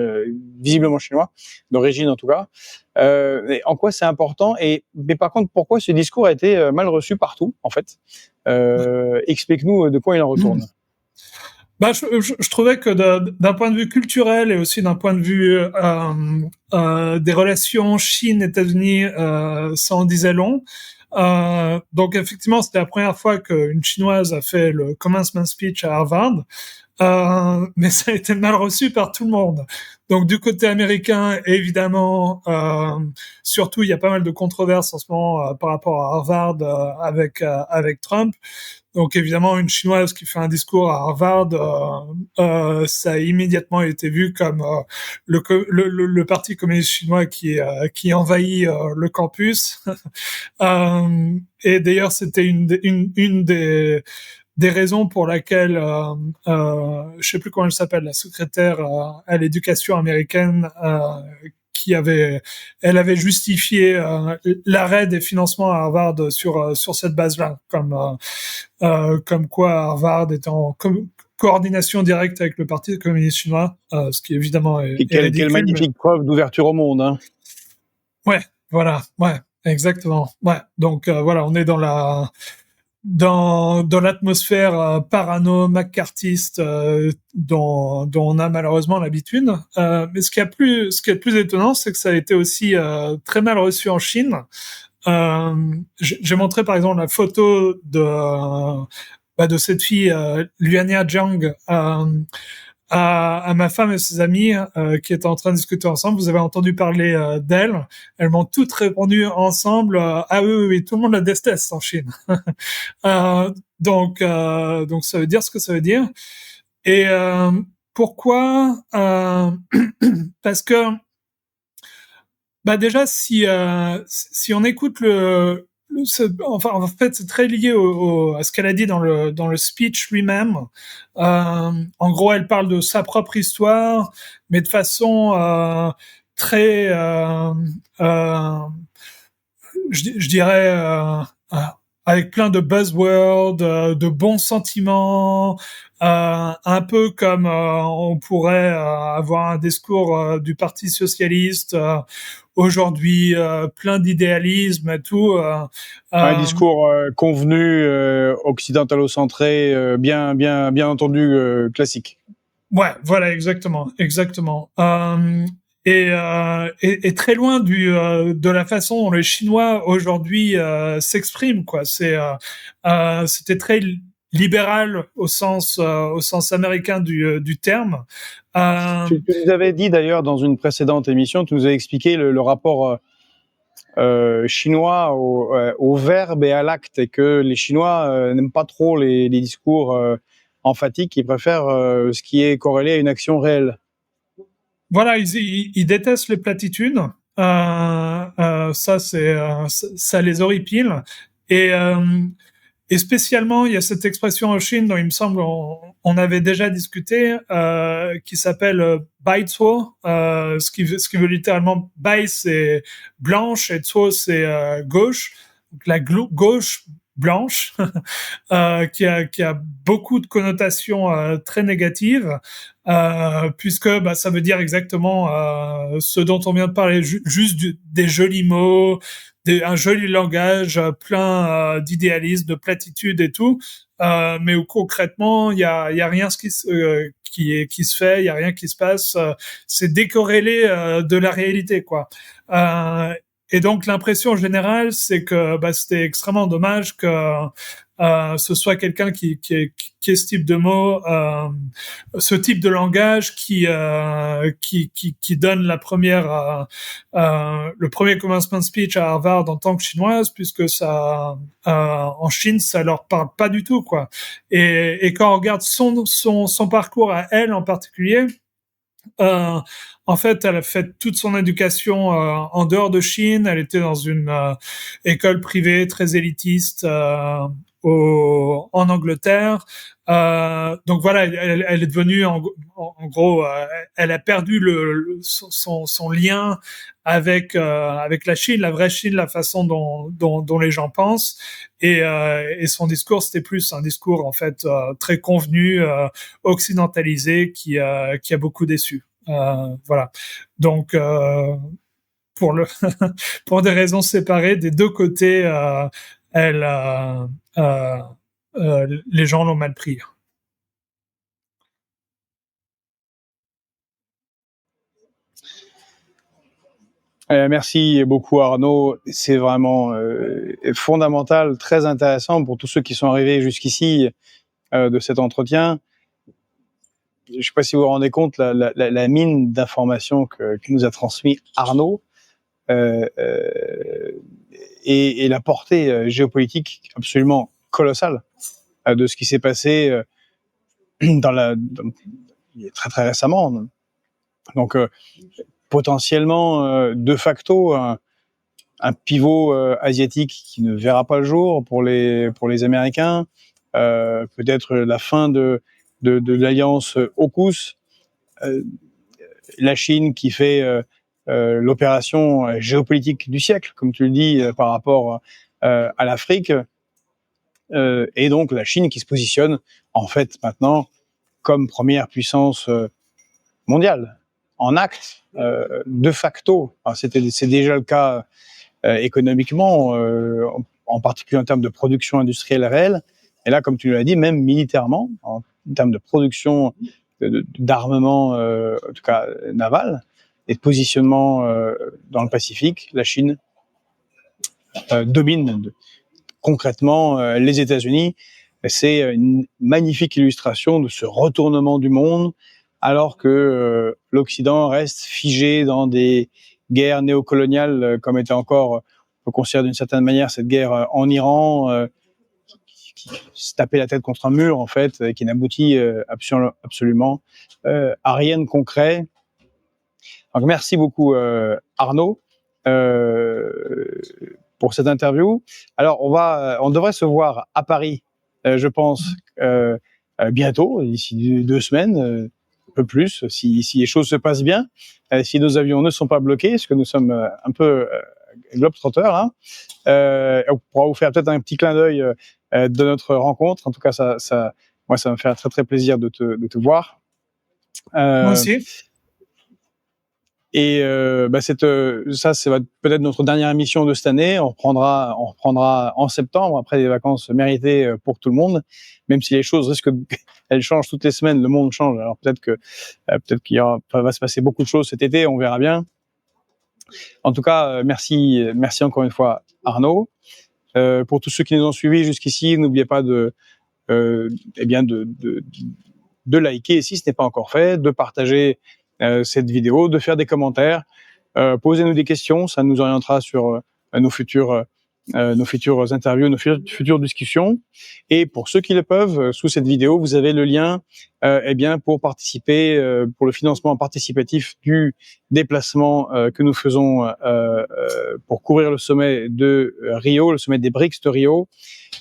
visiblement chinois, d'origine en tout cas. Et en quoi c'est important? Mais par contre, pourquoi ce discours a été mal reçu partout, en fait? Explique-nous de quoi il en retourne. Bah, je trouvais que d'un point de vue culturel et aussi d'un point de vue des relations Chine-États-Unis, ça en disait long. Donc effectivement, c'était la première fois qu'une Chinoise a fait le commencement speech à Harvard. Mais ça a été mal reçu par tout le monde. Donc du côté américain, évidemment, surtout il y a pas mal de controverses en ce moment par rapport à Harvard avec Trump. Donc évidemment, une chinoise qui fait un discours à Harvard, ça a immédiatement été vu comme le parti communiste chinois qui envahit le campus. Et d'ailleurs, c'était une des raisons pour laquelle, je sais plus comment elle s'appelle, la secrétaire à l'éducation américaine, elle avait justifié l'arrêt des financements à Harvard sur cette base-là, comme quoi Harvard était en coordination directe avec le Parti communiste chinois, ce qui évidemment est ridicule. Quelle magnifique preuve d'ouverture au monde, hein. Ouais, voilà, ouais, exactement. Ouais, donc voilà, on est dans l'atmosphère parano-maccarthiste dont on a malheureusement l'habitude. Mais ce qui est le plus étonnant, c'est que ça a été aussi très mal reçu en Chine. J'ai montré par exemple la photo de cette fille Luana Jiang à ma femme et ses amis qui étaient en train de discuter ensemble. Vous avez entendu parler d'elle. Elles m'ont toutes répondu ensemble ah oui, tout le monde la déteste en Chine. Donc ça veut dire ce que ça veut dire. Et pourquoi parce que déjà si on écoute en fait, c'est très lié à ce qu'elle a dit dans le speech lui-même. En gros, elle parle de sa propre histoire, mais de façon très, je dirais, avec plein de buzzwords, de bons sentiments, un peu comme on pourrait avoir un discours du Parti socialiste aujourd'hui, plein d'idéalisme et tout. Un discours convenu, occidentalo-centré, bien entendu classique. Ouais, voilà, exactement. Et très loin de la façon dont les Chinois aujourd'hui s'expriment, quoi. C'était très libéral au sens américain du terme. Tu nous avais dit d'ailleurs dans une précédente émission, tu nous avais expliqué le rapport chinois au verbe et à l'acte, et que les Chinois n'aiment pas trop les discours emphatiques, ils préfèrent ce qui est corrélé à une action réelle. Voilà, ils détestent les platitudes. Ça, ça les horripile. Et, euh, et spécialement, il y a cette expression en Chine dont il me semble on avait déjà discuté, qui s'appelle Bai Zuo, ce qui veut littéralement Bai c'est blanche et Zuo c'est gauche. Donc la gauche blanche, qui a beaucoup de connotations très négatives, puisque bah, ça veut dire exactement ce dont on vient de parler, juste des jolis mots, un joli langage plein d'idéalisme, de platitude et tout, mais où concrètement il y a rien qui se fait, il y a rien qui se passe, c'est décorrélé de la réalité quoi. Et donc l'impression générale, c'est que bah, c'était extrêmement dommage que ce soit quelqu'un qui ait ce type de mots, ce type de langage qui donne le premier commencement speech à Harvard en tant que chinoise, puisque ça, en Chine, ça leur parle pas du tout, quoi. Et quand on regarde son parcours à elle en particulier, euh, en fait, elle a fait toute son éducation en dehors de Chine. Elle était dans une école privée très élitiste en Angleterre. Donc voilà, elle est devenue en gros, elle a perdu son lien avec la Chine, la vraie Chine, la façon dont les gens pensent. Et son discours, c'était plus un discours en fait très convenu, occidentalisé, qui a beaucoup déçu. Voilà. Donc pour le pour des raisons séparées des deux côtés, elle euh, les gens l'ont mal pris. Merci beaucoup Arnaud, c'est vraiment fondamental, très intéressant pour tous ceux qui sont arrivés jusqu'ici de cet entretien. Je ne sais pas si vous vous rendez compte la mine d'informations que nous a transmis Arnaud et la portée géopolitique absolument colossale de ce qui s'est passé très très récemment. Donc potentiellement de facto un pivot asiatique qui ne verra pas le jour pour les Américains, peut-être la fin de l'alliance AUKUS, la Chine qui fait l'opération géopolitique du siècle, comme tu le dis, par rapport à l'Afrique, et donc la Chine qui se positionne en fait maintenant comme première puissance mondiale, en acte, de facto. C'est déjà le cas économiquement, en particulier en termes de production industrielle réelle. Et là, comme tu l'as dit, même militairement, en termes de production d'armement, en tout cas naval, et de positionnement dans le Pacifique, la Chine domine concrètement les États-Unis. C'est une magnifique illustration de ce retournement du monde, alors que l'Occident reste figé dans des guerres néocoloniales, comme était encore, on peut considérer d'une certaine manière cette guerre en Iran, qui se tapait la tête contre un mur, en fait, et qui n'aboutit absolument à rien de concret. Donc, merci beaucoup, Arnaud, pour cette interview. Alors, on devrait se voir à Paris, je pense, bientôt, d'ici 2 semaines, un peu plus, si les choses se passent bien, si nos avions ne sont pas bloqués, parce que nous sommes un peu globetrotters, hein. On pourra vous faire peut-être un petit clin d'œil de notre rencontre. En tout cas, moi, ça me fait très très plaisir de te voir. Moi aussi. Et ça, c'est peut-être notre dernière émission de cette année. On reprendra en septembre, après des vacances méritées pour tout le monde. Même si les choses risquent, elles changent toutes les semaines, le monde change. Alors peut-être qu'il va se passer beaucoup de choses cet été, on verra bien. En tout cas, merci encore une fois, Arnaud. Pour tous ceux qui nous ont suivis jusqu'ici, n'oubliez pas de liker si ce n'est pas encore fait, de partager cette vidéo, de faire des commentaires, posez-nous des questions, ça nous orientera sur nos futures nos futures interviews, nos futures discussions. Et pour ceux qui le peuvent, sous cette vidéo, vous avez le lien pour participer, pour le financement participatif du déplacement que nous faisons pour couvrir le sommet de Rio, le sommet des BRICS de Rio.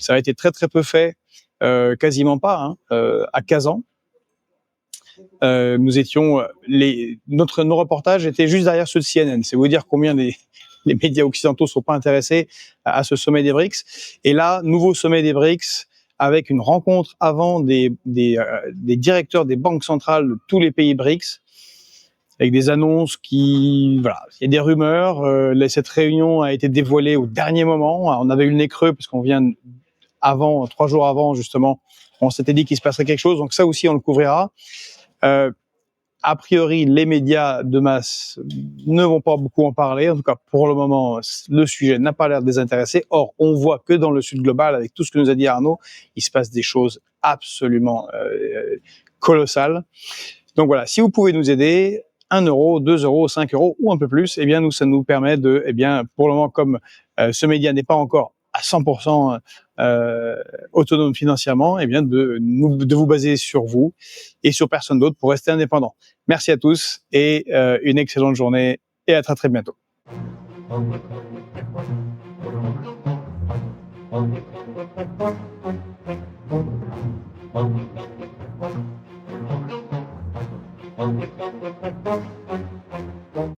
Ça a été très très peu fait, quasiment pas, à Kazan. Nous étions nos reportages étaient juste derrière ceux de CNN. C'est vous dire combien les médias occidentaux sont pas intéressés à ce sommet des BRICS. Et là, nouveau sommet des BRICS avec une rencontre avant des directeurs des banques centrales de tous les pays BRICS, avec des annonces il y a des rumeurs. Cette réunion a été dévoilée au dernier moment. On avait eu le nez creux parce qu'on vient 3 jours avant justement, on s'était dit qu'il se passerait quelque chose. Donc ça aussi, on le couvrira. A priori, les médias de masse ne vont pas beaucoup en parler. En tout cas, pour le moment, le sujet n'a pas l'air de les intéresser. Or, on voit que dans le Sud global, avec tout ce que nous a dit Arnaud, il se passe des choses absolument colossales. Donc voilà, si vous pouvez nous aider, 1 euro, 2 euros, 5 euros ou un peu plus, nous, ça nous permet de, pour le moment, comme ce média n'est pas encore à 100% autonome financièrement, de vous baser sur vous et sur personne d'autre pour rester indépendant. Merci à tous et une excellente journée et à très très bientôt.